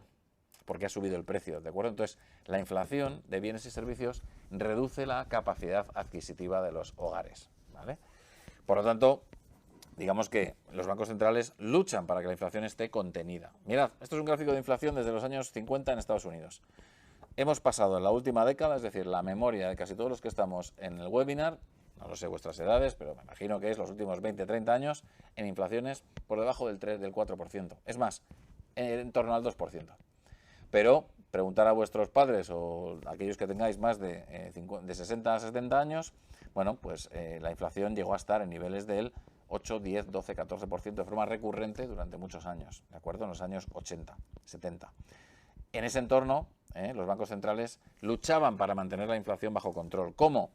porque ha subido el precio, ¿de acuerdo? Entonces, la inflación de bienes y servicios reduce la capacidad adquisitiva de los hogares, ¿vale? Por lo tanto, digamos que los bancos centrales luchan para que la inflación esté contenida. Mirad, esto es un gráfico de inflación desde los años 50 en Estados Unidos. Hemos pasado en la última década, es decir, la memoria de casi todos los que estamos en el webinar, no lo sé vuestras edades, pero me imagino que es los últimos 20, 30 años, en inflaciones por debajo del 3, del 4%. Es más, en torno al 2%. Pero preguntar a vuestros padres o a aquellos que tengáis más de 60 a 70 años, bueno, pues la inflación llegó a estar en niveles del 8, 10, 12, 14% de forma recurrente durante muchos años, ¿de acuerdo? En los años 80, 70. En ese entorno, los bancos centrales luchaban para mantener la inflación bajo control. ¿Cómo?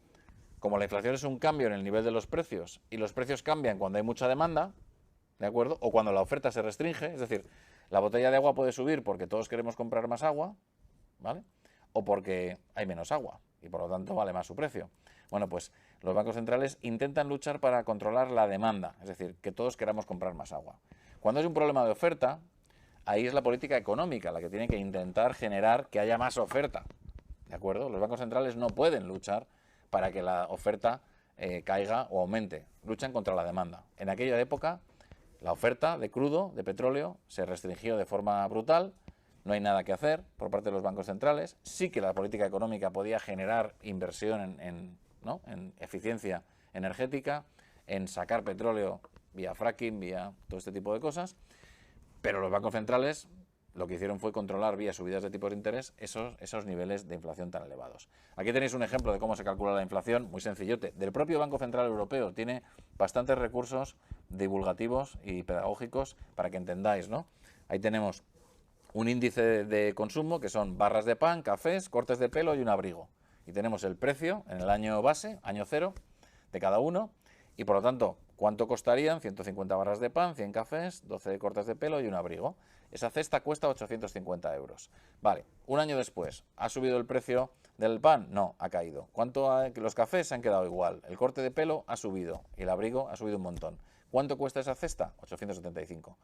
Como la inflación es un cambio en el nivel de los precios y los precios cambian cuando hay mucha demanda, ¿de acuerdo? O cuando la oferta se restringe, es decir, la botella de agua puede subir porque todos queremos comprar más agua, ¿vale? O porque hay menos agua y por lo tanto vale más su precio. Bueno, pues los bancos centrales intentan luchar para controlar la demanda, es decir, que todos queramos comprar más agua. Cuando hay un problema de oferta, ahí es la política económica la que tiene que intentar generar que haya más oferta, ¿de acuerdo? Los bancos centrales no pueden luchar para que la oferta caiga o aumente, luchan contra la demanda. En aquella época, la oferta de crudo, de petróleo, se restringió de forma brutal, no hay nada que hacer por parte de los bancos centrales. Sí que la política económica podía generar inversión en eficiencia energética, en sacar petróleo vía fracking, vía todo este tipo de cosas, pero los bancos centrales lo que hicieron fue controlar vía subidas de tipos de interés esos niveles de inflación tan elevados. Aquí tenéis un ejemplo de cómo se calcula la inflación, muy sencillote, del propio Banco Central Europeo. Tiene bastantes recursos divulgativos y pedagógicos para que entendáis, ¿no? Ahí tenemos un índice de consumo que son barras de pan, cafés, cortes de pelo y un abrigo. Y tenemos el precio en el año base, año cero, de cada uno. Y por lo tanto, ¿cuánto costarían? 150 barras de pan, 100 cafés, 12 cortes de pelo y un abrigo. Esa cesta cuesta 850 euros. Vale, un año después, ¿ha subido el precio del pan? No, ha caído. Los cafés se han quedado igual. El corte de pelo ha subido y el abrigo ha subido un montón. ¿Cuánto cuesta esa cesta? 875.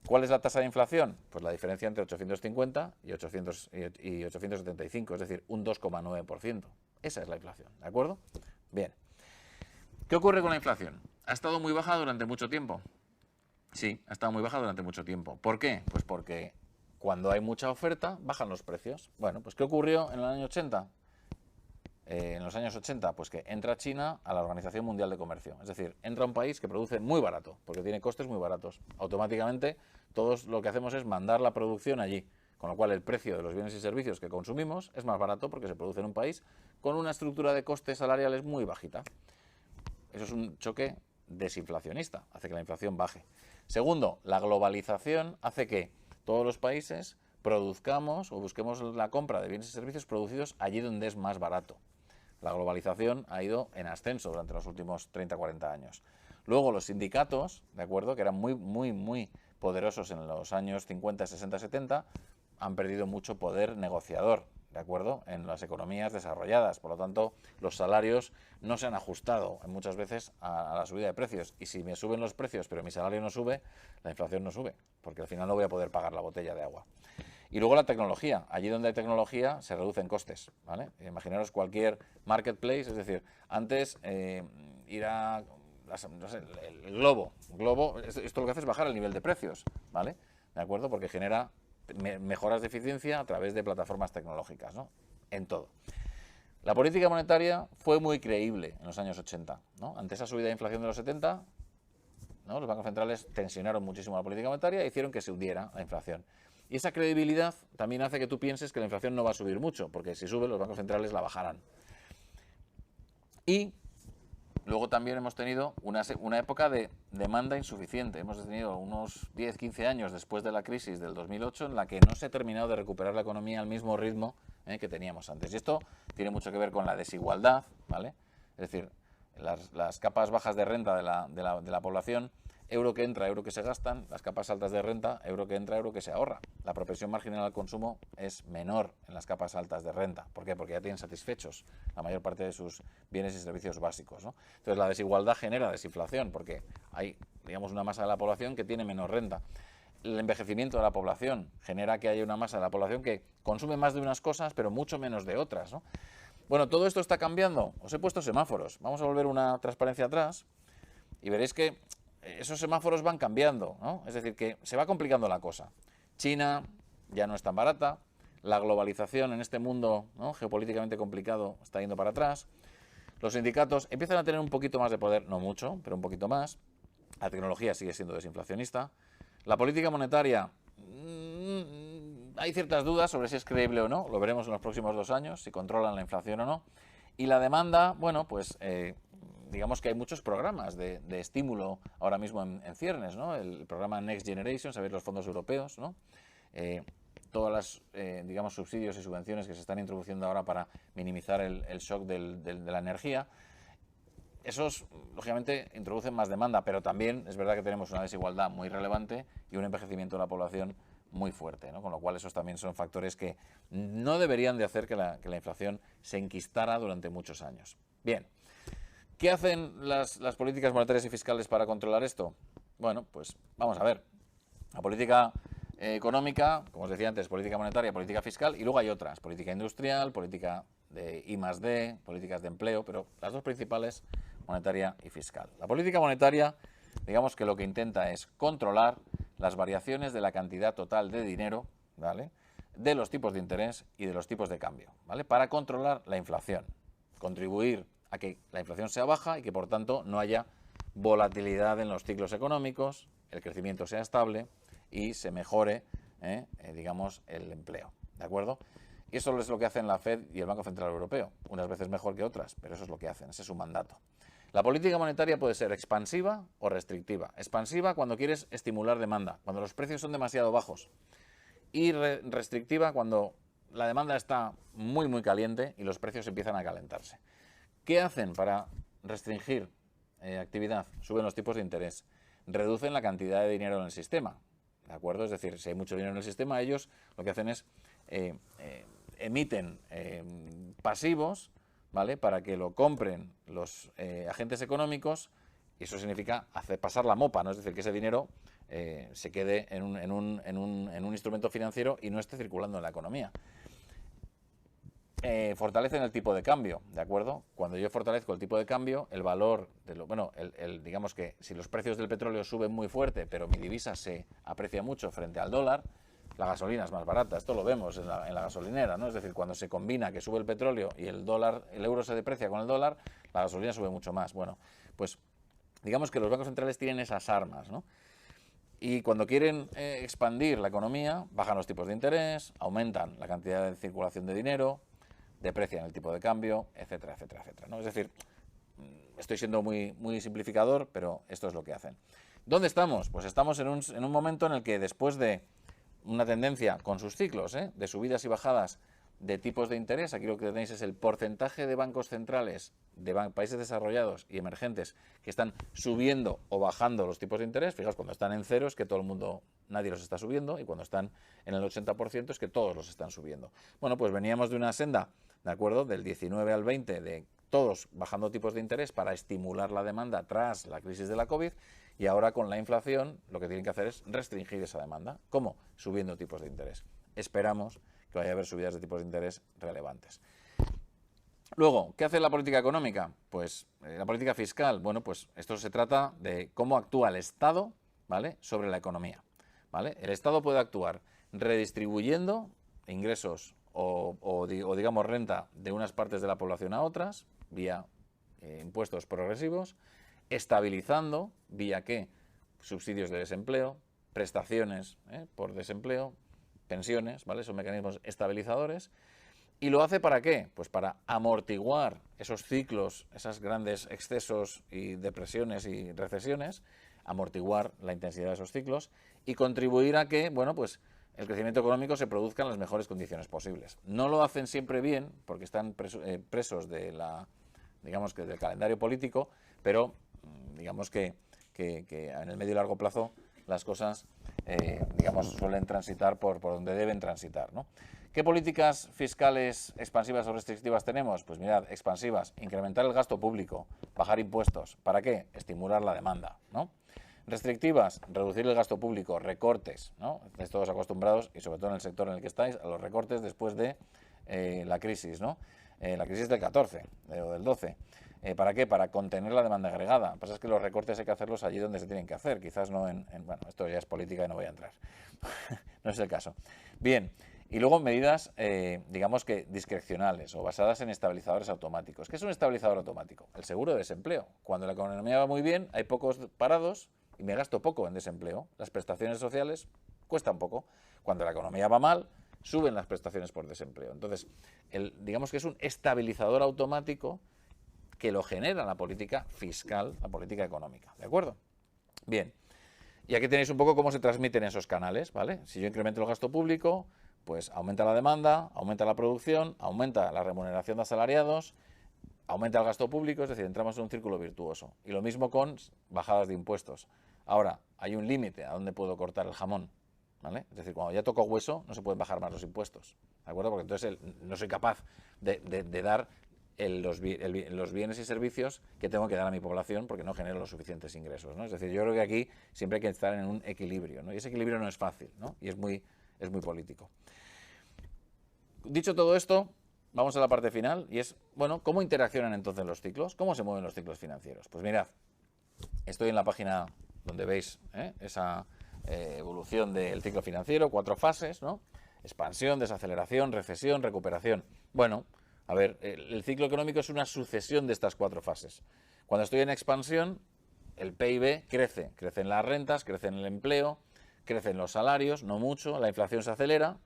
¿Cuál es la tasa de inflación? Pues la diferencia entre 850 y 875, es decir, un 2,9%. Esa es la inflación, ¿de acuerdo? Bien. ¿Qué ocurre con la inflación? ¿Ha estado muy baja durante mucho tiempo? Sí, ha estado muy baja durante mucho tiempo. ¿Por qué? Pues porque cuando hay mucha oferta, bajan los precios. Bueno, pues ¿qué ocurrió en el año 80? En los años 80, pues que entra China a la Organización Mundial de Comercio. Es decir, entra un país que produce muy barato, porque tiene costes muy baratos. Automáticamente, todos lo que hacemos es mandar la producción allí. Con lo cual, el precio de los bienes y servicios que consumimos es más barato porque se produce en un país con una estructura de costes salariales muy bajita. Eso es un choque desinflacionista, hace que la inflación baje. Segundo, la globalización hace que todos los países produzcamos o busquemos la compra de bienes y servicios producidos allí donde es más barato. La globalización ha ido en ascenso durante los últimos 30-40 años. Luego los sindicatos, ¿de acuerdo?, que eran muy poderosos en los años 50, 60, 70, han perdido mucho poder negociador, ¿de acuerdo?, en las economías desarrolladas. Por lo tanto, los salarios no se han ajustado muchas veces a la subida de precios. Y si me suben los precios pero mi salario no sube, la inflación no sube, porque al final no voy a poder pagar la botella de agua. Y luego la tecnología. Allí donde hay tecnología se reducen costes, ¿vale? Imaginaros cualquier marketplace, es decir, antes ir a... no sé, el globo, esto lo que hace es bajar el nivel de precios, ¿vale? ¿De acuerdo? Porque genera mejoras de eficiencia a través de plataformas tecnológicas, ¿no? En todo. La política monetaria fue muy creíble en los años 80, ¿no? Ante esa subida de inflación de los 70, ¿no?, los bancos centrales tensionaron muchísimo la política monetaria e hicieron que se hundiera la inflación. Y esa credibilidad también hace que tú pienses que la inflación no va a subir mucho, porque si sube los bancos centrales la bajarán. Y luego también hemos tenido una época de demanda insuficiente. Hemos tenido unos 10-15 años después de la crisis del 2008 en la que no se ha terminado de recuperar la economía al mismo ritmo que teníamos antes. Y esto tiene mucho que ver con la desigualdad, ¿vale? Es decir, las capas bajas de renta de la población, euro que entra, euro que se gastan; las capas altas de renta, euro que entra, euro que se ahorra. La propensión marginal al consumo es menor en las capas altas de renta. ¿Por qué? Porque ya tienen satisfechos la mayor parte de sus bienes y servicios básicos, ¿no? Entonces la desigualdad genera desinflación, porque hay, digamos, una masa de la población que tiene menos renta. El envejecimiento de la población genera que haya una masa de la población que consume más de unas cosas, pero mucho menos de otras, ¿no? Bueno, todo esto está cambiando. Os he puesto semáforos. Vamos a volver una transparencia atrás y veréis que esos semáforos van cambiando, ¿no? Es decir, que se va complicando la cosa. China ya no es tan barata, la globalización en este mundo, ¿no?, geopolíticamente complicado, está yendo para atrás. Los sindicatos empiezan a tener un poquito más de poder, no mucho, pero un poquito más. La tecnología sigue siendo desinflacionista. La política monetaria, hay ciertas dudas sobre si es creíble o no, lo veremos en los próximos 2 años, si controlan la inflación o no. Y la demanda, bueno, pues digamos que hay muchos programas de estímulo ahora mismo en ciernes, ¿no? El programa Next Generation, sabéis, los fondos europeos, ¿no? Todas las, digamos, subsidios y subvenciones que se están introduciendo ahora para minimizar el shock de la energía. Esos, lógicamente, introducen más demanda, pero también es verdad que tenemos una desigualdad muy relevante y un envejecimiento de la población muy fuerte, ¿no? Con lo cual esos también son factores que no deberían de hacer que la inflación se enquistara durante muchos años. Bien, ¿qué hacen las políticas monetarias y fiscales para controlar esto? Bueno, pues vamos a ver. La política económica, como os decía antes, política monetaria, política fiscal, y luego hay otras: política industrial, política de I+D, políticas de empleo, pero las dos principales, monetaria y fiscal. La política monetaria, digamos que lo que intenta es controlar las variaciones de la cantidad total de dinero, ¿vale?, de los tipos de interés y de los tipos de cambio, ¿vale?, para controlar la inflación, contribuir a que la inflación sea baja y que, por tanto, no haya volatilidad en los ciclos económicos, el crecimiento sea estable y se mejore, digamos, el empleo, ¿de acuerdo? Y eso es lo que hacen la Fed y el Banco Central Europeo, unas veces mejor que otras, pero eso es lo que hacen, ese es su mandato. La política monetaria puede ser expansiva o restrictiva. Expansiva cuando quieres estimular demanda, cuando los precios son demasiado bajos, y restrictiva cuando la demanda está muy muy caliente y los precios empiezan a calentarse. ¿Qué hacen para restringir actividad? Suben los tipos de interés, reducen la cantidad de dinero en el sistema, ¿de acuerdo? Es decir, si hay mucho dinero en el sistema, ellos lo que hacen es emiten pasivos, ¿vale?, para que lo compren los agentes económicos, y eso significa hacer pasar la mopa, ¿no? Es decir, que ese dinero se quede en un instrumento financiero y no esté circulando en la economía. Fortalecen el tipo de cambio, ¿de acuerdo? Cuando yo fortalezco el tipo de cambio, el valor de lo, bueno, digamos que si los precios del petróleo suben muy fuerte, pero mi divisa se aprecia mucho frente al dólar, la gasolina es más barata. Esto lo vemos en la gasolinera, ¿no? Es decir, cuando se combina que sube el petróleo y el euro se deprecia con el dólar, la gasolina sube mucho más. Bueno, pues digamos que los bancos centrales tienen esas armas, ¿no? Y cuando quieren expandir la economía, bajan los tipos de interés, aumentan la cantidad de circulación de dinero, deprecian el tipo de cambio, etcétera, etcétera, etcétera, ¿no? Es decir, estoy siendo muy, muy simplificador, pero esto es lo que hacen. ¿Dónde estamos? Pues estamos en un momento en el que, después de una tendencia con sus ciclos, de subidas y bajadas de tipos de interés, aquí lo que tenéis es el porcentaje de bancos centrales de países desarrollados y emergentes que están subiendo o bajando los tipos de interés. Fijaos, cuando están en cero es que todo el mundo, nadie los está subiendo, y cuando están en el 80% es que todos los están subiendo. Bueno, pues veníamos de una senda, ¿de acuerdo?, del 19 al 20 de todos bajando tipos de interés para estimular la demanda tras la crisis de la COVID, y ahora con la inflación lo que tienen que hacer es restringir esa demanda. ¿Cómo? Subiendo tipos de interés. Esperamos que vaya a haber subidas de tipos de interés relevantes. Luego, ¿qué hace la política económica? Pues la política fiscal. Bueno, pues esto se trata de cómo actúa el Estado, ¿vale?, sobre la economía, ¿vale? El Estado puede actuar redistribuyendo ingresos o digamos renta de unas partes de la población a otras, vía impuestos progresivos, estabilizando, vía ¿qué? Subsidios de desempleo, prestaciones por desempleo, pensiones, ¿vale? Son mecanismos estabilizadores. ¿Y lo hace para qué? Pues para amortiguar esos ciclos, esos grandes excesos y depresiones y recesiones, amortiguar la intensidad de esos ciclos y contribuir a que, bueno, pues el crecimiento económico se produzca en las mejores condiciones posibles. No lo hacen siempre bien porque están presos de digamos que del calendario político, pero digamos que en el medio y largo plazo las cosas digamos suelen transitar por donde deben transitar, ¿no? ¿Qué políticas fiscales expansivas o restrictivas tenemos? Pues mirad, expansivas, incrementar el gasto público, bajar impuestos. ¿Para qué? Estimular la demanda, ¿no? Restrictivas, reducir el gasto público, recortes, ¿no? Estáis todos acostumbrados, y sobre todo en el sector en el que estáis, a los recortes después de la crisis, ¿no? La crisis del 14 o del 12. ¿Para qué? Para contener la demanda agregada. Lo que pasa es que los recortes hay que hacerlos allí donde se tienen que hacer, quizás no bueno, esto ya es política y no voy a entrar. No es el caso. Bien, y luego medidas, digamos que discrecionales o basadas en estabilizadores automáticos. ¿Qué es un estabilizador automático? El seguro de desempleo. Cuando la economía va muy bien, hay pocos parados y me gasto poco en desempleo. Las prestaciones sociales cuestan poco. Cuando la economía va mal, suben las prestaciones por desempleo. Entonces, digamos que es un estabilizador automático que lo genera la política fiscal, la política económica. ¿De acuerdo? Bien. Y aquí tenéis un poco cómo se transmiten esos canales, ¿vale? Si yo incremento el gasto público, pues aumenta la demanda, aumenta la producción, aumenta la remuneración de asalariados, aumenta el gasto público, es decir, entramos en un círculo virtuoso. Y lo mismo con bajadas de impuestos. Ahora, hay un límite a dónde puedo cortar el jamón, ¿vale? Es decir, cuando ya toco hueso, no se pueden bajar más los impuestos, ¿de acuerdo? Porque entonces no soy capaz de dar los bienes y servicios que tengo que dar a mi población porque no genero los suficientes ingresos, ¿no? Es decir, yo creo que aquí siempre hay que estar en un equilibrio, ¿no? Y ese equilibrio no es fácil, ¿no? Y es muy político. Dicho todo esto, vamos a la parte final y es, bueno, ¿cómo interaccionan entonces los ciclos? ¿Cómo se mueven los ciclos financieros? Pues mirad, estoy en la página donde veis esa evolución del ciclo financiero, 4 fases, ¿no? Expansión, desaceleración, recesión, recuperación. Bueno, a ver, el ciclo económico es una sucesión de estas 4 fases. Cuando estoy en expansión, el PIB crece. Crecen las rentas, crecen el empleo, crecen los salarios, no mucho, la inflación se acelera.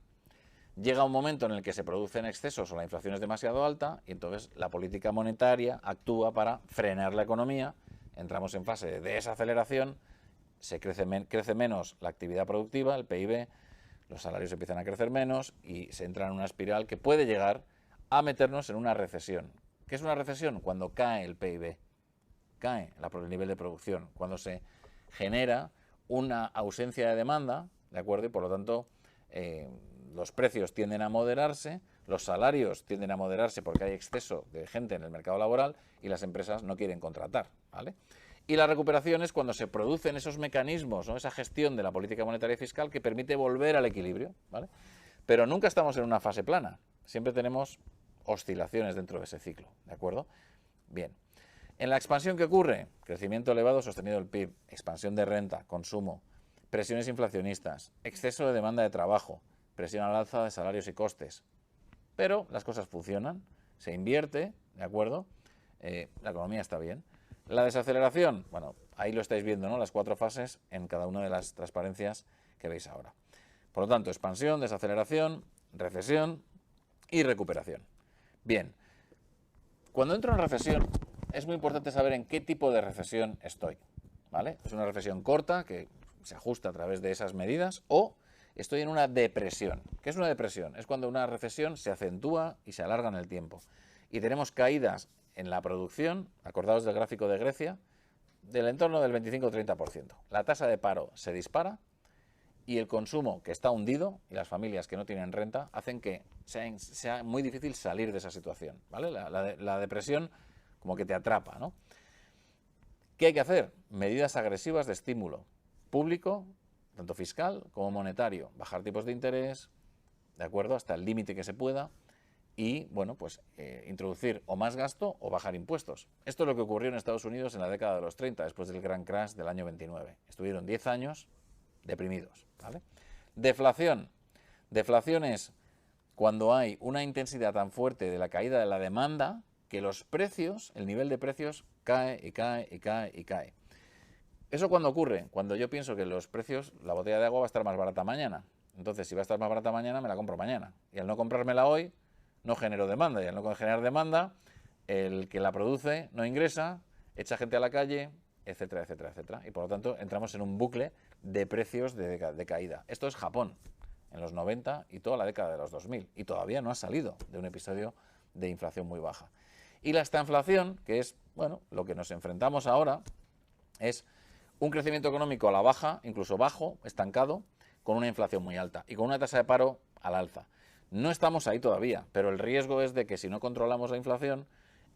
Llega un momento en el que se producen excesos o la inflación es demasiado alta y entonces la política monetaria actúa para frenar la economía. Entramos en fase de desaceleración, crece menos la actividad productiva, el PIB, los salarios empiezan a crecer menos y se entra en una espiral que puede llegar a meternos en una recesión. ¿Qué es una recesión? Cuando cae el PIB, cae el nivel de producción, cuando se genera una ausencia de demanda, ¿de acuerdo? Y por lo tanto los precios tienden a moderarse, los salarios tienden a moderarse porque hay exceso de gente en el mercado laboral y las empresas no quieren contratar, ¿vale? Y la recuperación es cuando se producen esos mecanismos, ¿no? Esa gestión de la política monetaria y fiscal que permite volver al equilibrio, ¿vale? Pero nunca estamos en una fase plana, siempre tenemos oscilaciones dentro de ese ciclo, ¿de acuerdo? Bien. En la expansión, ¿qué ocurre? Crecimiento elevado sostenido del PIB, expansión de renta, consumo, presiones inflacionistas, exceso de demanda de trabajo, presión al alza de salarios y costes. Pero las cosas funcionan, se invierte, ¿de acuerdo? La economía está bien. La desaceleración, bueno, ahí lo estáis viendo, ¿no? Las 4 fases en cada una de las transparencias que veis ahora. Por lo tanto, expansión, desaceleración, recesión y recuperación. Bien, cuando entro en recesión es muy importante saber en qué tipo de recesión estoy, ¿vale? Es una recesión corta que se ajusta a través de esas medidas o estoy en una depresión. ¿Qué es una depresión? Es cuando una recesión se acentúa y se alarga en el tiempo y tenemos caídas en la producción, acordados del gráfico de Grecia, del entorno del 25-30%. La tasa de paro se dispara y el consumo, que está hundido, y las familias que no tienen renta, hacen que sea muy difícil salir de esa situación, ¿vale? La depresión como que te atrapa, ¿no? ¿Qué hay que hacer? Medidas agresivas de estímulo público, tanto fiscal como monetario. Bajar tipos de interés, ¿de acuerdo? Hasta el límite que se pueda. Y, bueno, pues introducir o más gasto o bajar impuestos. Esto es lo que ocurrió en Estados Unidos en la década de los 30, después del gran crash del año 29. Estuvieron 10 años deprimidos, ¿vale? Deflación. Deflación es cuando hay una intensidad tan fuerte de la caída de la demanda que los precios, el nivel de precios cae y cae y cae y cae. ¿Eso cuándo ocurre? Cuando yo pienso que los precios, la botella de agua va a estar más barata mañana. Entonces, si va a estar más barata mañana, me la compro mañana. Y al no comprármela hoy, no genero demanda. Y al no generar demanda, el que la produce no ingresa, echa gente a la calle, etcétera, etcétera, etcétera. Y por lo tanto, entramos en un bucle de precios de caída. Esto es Japón, en los 90 y toda la década de los 2000. Y todavía no ha salido de un episodio de inflación muy baja. Y la estanflación, que es, bueno, lo que nos enfrentamos ahora, es un crecimiento económico a la baja, incluso bajo, estancado, con una inflación muy alta y con una tasa de paro al alza. No estamos ahí todavía, pero el riesgo es de que si no controlamos la inflación,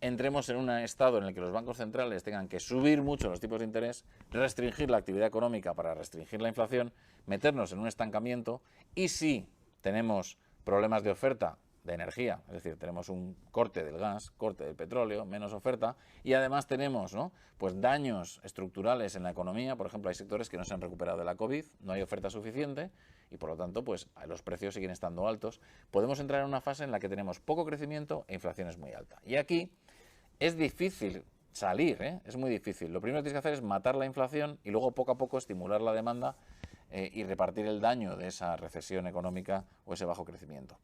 entremos en un estado en el que los bancos centrales tengan que subir mucho los tipos de interés, restringir la actividad económica para restringir la inflación, meternos en un estancamiento y si tenemos problemas de oferta de energía, es decir, tenemos un corte del gas, corte del petróleo, menos oferta y además tenemos, ¿no?, pues daños estructurales en la economía. Por ejemplo, hay sectores que no se han recuperado de la COVID, no hay oferta suficiente y por lo tanto pues los precios siguen estando altos. Podemos entrar en una fase en la que tenemos poco crecimiento e inflación es muy alta. Y aquí es difícil salir, es muy difícil. Lo primero que tienes que hacer es matar la inflación y luego poco a poco estimular la demanda y repartir el daño de esa recesión económica o ese bajo crecimiento.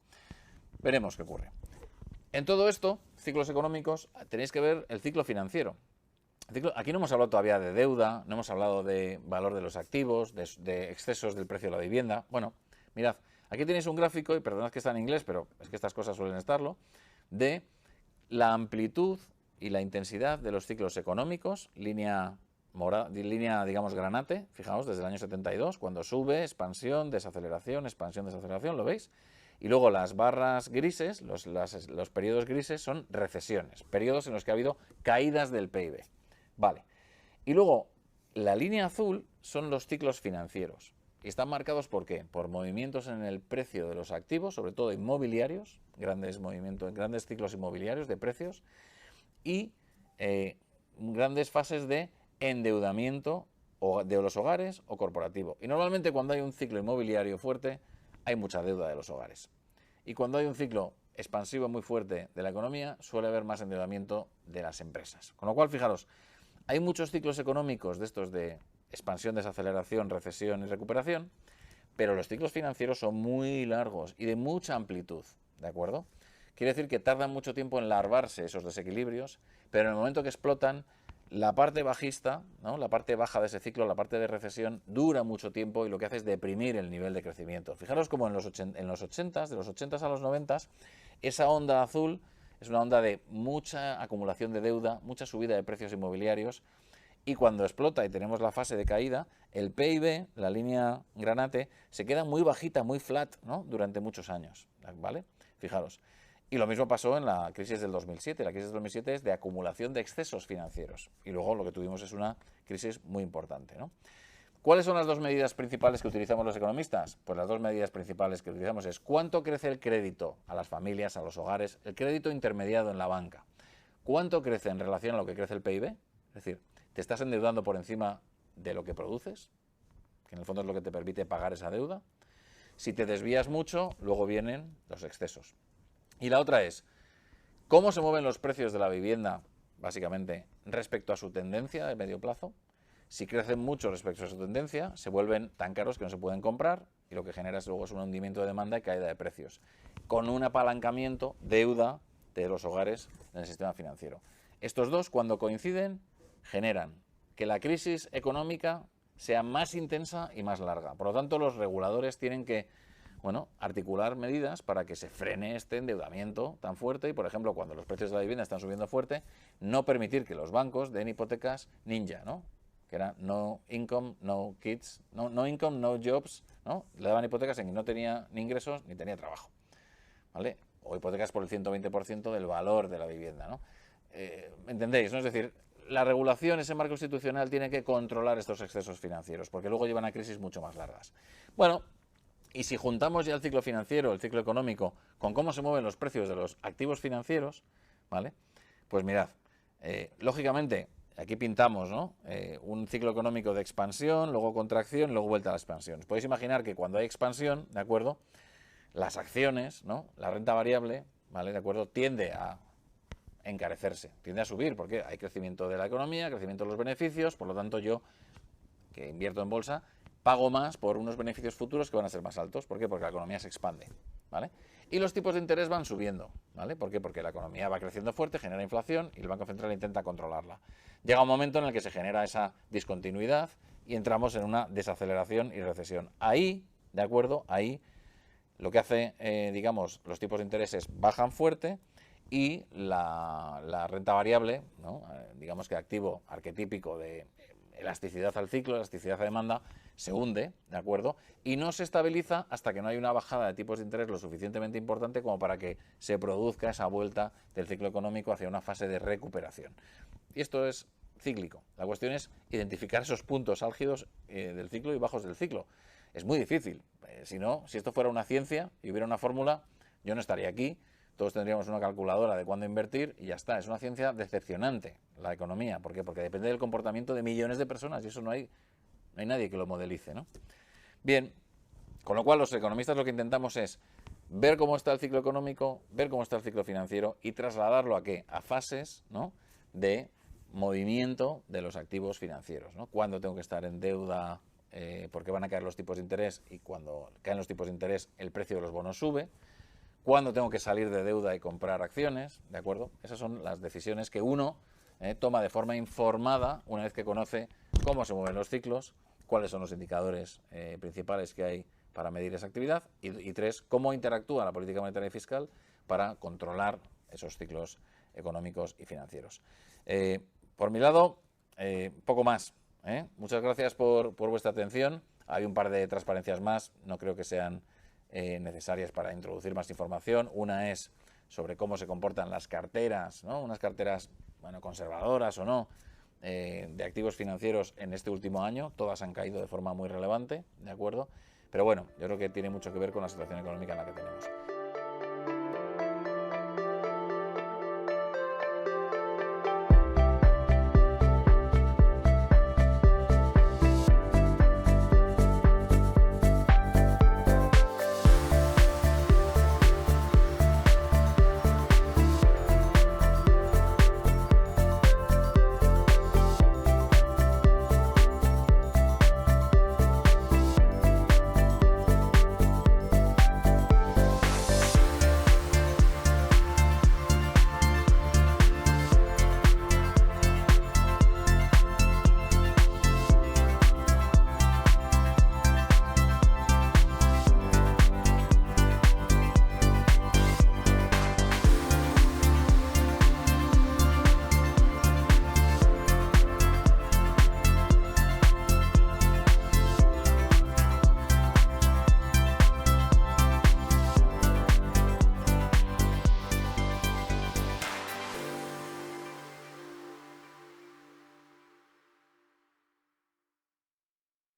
Veremos qué ocurre. En todo esto, ciclos económicos, tenéis que ver el ciclo financiero. Aquí no hemos hablado todavía de deuda, no hemos hablado de valor de los activos, de excesos del precio de la vivienda. Bueno, mirad, aquí tenéis un gráfico, y perdonad que está en inglés, pero es que estas cosas suelen estarlo, de la amplitud y la intensidad de los ciclos económicos, línea, digamos, granate, fijaos, desde el año 72, cuando sube, expansión, desaceleración, ¿lo veis? Y luego las barras grises, los periodos grises son recesiones, periodos en los que ha habido caídas del PIB. Vale. Y luego la línea azul son los ciclos financieros. Y están marcados ¿por qué? Por movimientos en el precio de los activos, sobre todo inmobiliarios, grandes ciclos inmobiliarios de precios y grandes fases de endeudamiento de los hogares o corporativo. Y normalmente cuando hay un ciclo inmobiliario fuerte, hay mucha deuda de los hogares. Y cuando hay un ciclo expansivo muy fuerte de la economía, suele haber más endeudamiento de las empresas. Con lo cual, fijaros, hay muchos ciclos económicos de estos de expansión, desaceleración, recesión y recuperación, pero los ciclos financieros son muy largos y de mucha amplitud, ¿de acuerdo? Quiere decir que tardan mucho tiempo en larvarse esos desequilibrios, pero en el momento que explotan, la parte bajista, ¿no?, la parte baja de ese ciclo, la parte de recesión, dura mucho tiempo y lo que hace es deprimir el nivel de crecimiento. Fijaros como de los 80s a los 90s, esa onda azul es una onda de mucha acumulación de deuda, mucha subida de precios inmobiliarios, y cuando explota y tenemos la fase de caída, el PIB, la línea granate, se queda muy bajita, muy flat, ¿no?, durante muchos años, ¿vale? Fijaros. Y lo mismo pasó en la crisis del 2007. La crisis del 2007 es de acumulación de excesos financieros. Y luego lo que tuvimos es una crisis muy importante, ¿no? ¿Cuáles son las dos medidas principales que utilizamos los economistas? Pues las dos medidas principales que utilizamos es cuánto crece el crédito a las familias, a los hogares, el crédito intermediado en la banca. ¿Cuánto crece en relación a lo que crece el PIB? Es decir, ¿te estás endeudando por encima de lo que produces? Que en el fondo es lo que te permite pagar esa deuda. Si te desvías mucho, luego vienen los excesos. Y la otra es, ¿cómo se mueven los precios de la vivienda, básicamente, respecto a su tendencia de medio plazo? Si crecen mucho respecto a su tendencia, se vuelven tan caros que no se pueden comprar y lo que genera luego es un hundimiento de demanda y caída de precios, con un apalancamiento, deuda de los hogares en el sistema financiero. Estos dos, cuando coinciden, generan que la crisis económica sea más intensa y más larga. Por lo tanto, los reguladores tienen que bueno, articular medidas para que se frene este endeudamiento tan fuerte y, por ejemplo, cuando los precios de la vivienda están subiendo fuerte, no permitir que los bancos den hipotecas ninja, ¿no? Que era no income, no kids, no income, no jobs, ¿no? Le daban hipotecas en que no tenía ni ingresos ni tenía trabajo, ¿vale? O hipotecas por el 120% del valor de la vivienda, ¿no? ¿Entendéis? ¿No? Es decir, la regulación, ese marco institucional, tiene que controlar estos excesos financieros, porque luego llevan a crisis mucho más largas. Bueno, y si juntamos ya el ciclo financiero, el ciclo económico, con cómo se mueven los precios de los activos financieros, ¿vale? Pues mirad, lógicamente, aquí pintamos, ¿no? Un ciclo económico de expansión, luego contracción, luego vuelta a la expansión. Podéis imaginar que cuando hay expansión, ¿de acuerdo?, las acciones, ¿no?, la renta variable, ¿vale?, ¿de acuerdo?, tiende a encarecerse, tiende a subir, porque hay crecimiento de la economía, crecimiento de los beneficios, por lo tanto yo, que invierto en bolsa, pago más por unos beneficios futuros que van a ser más altos. ¿Por qué? Porque la economía se expande, ¿vale? Y los tipos de interés van subiendo, ¿vale? ¿Por qué? Porque la economía va creciendo fuerte, genera inflación y el Banco Central intenta controlarla. Llega un momento en el que se genera esa discontinuidad y entramos en una desaceleración y recesión. Ahí, ¿de acuerdo?, ahí lo que hace, digamos, los tipos de intereses bajan fuerte y la renta variable, ¿no?, digamos que activo arquetípico de elasticidad al ciclo, elasticidad a demanda, se hunde, ¿de acuerdo? Y no se estabiliza hasta que no hay una bajada de tipos de interés lo suficientemente importante como para que se produzca esa vuelta del ciclo económico hacia una fase de recuperación. Y esto es cíclico. La cuestión es identificar esos puntos álgidos del ciclo y bajos del ciclo. Es muy difícil. Si esto fuera una ciencia y hubiera una fórmula, yo no estaría aquí. Todos tendríamos una calculadora de cuándo invertir y ya está. Es una ciencia decepcionante, la economía. ¿Por qué? Porque depende del comportamiento de millones de personas y eso no hay nadie que lo modelice, ¿no? Bien, con lo cual los economistas lo que intentamos es ver cómo está el ciclo económico, ver cómo está el ciclo financiero y trasladarlo ¿a qué? A fases, ¿no?, de movimiento de los activos financieros, ¿no? Cuándo tengo que estar en deuda porque van a caer los tipos de interés y cuando caen los tipos de interés el precio de los bonos sube. Cuándo tengo que salir de deuda y comprar acciones, ¿de acuerdo? Esas son las decisiones que uno toma de forma informada una vez que conoce cómo se mueven los ciclos, cuáles son los indicadores principales que hay para medir esa actividad y tres, cómo interactúa la política monetaria y fiscal para controlar esos ciclos económicos y financieros. Por mi lado, poco más. Muchas gracias por vuestra atención. Hay un par de transparencias más, no creo que sean necesarias para introducir más información. Una es sobre cómo se comportan las carteras, ¿no?, unas carteras, bueno, conservadoras o no, de activos financieros en este último año. Todas han caído de forma muy relevante, ¿de acuerdo? Pero bueno, yo creo que tiene mucho que ver con la situación económica en la que tenemos.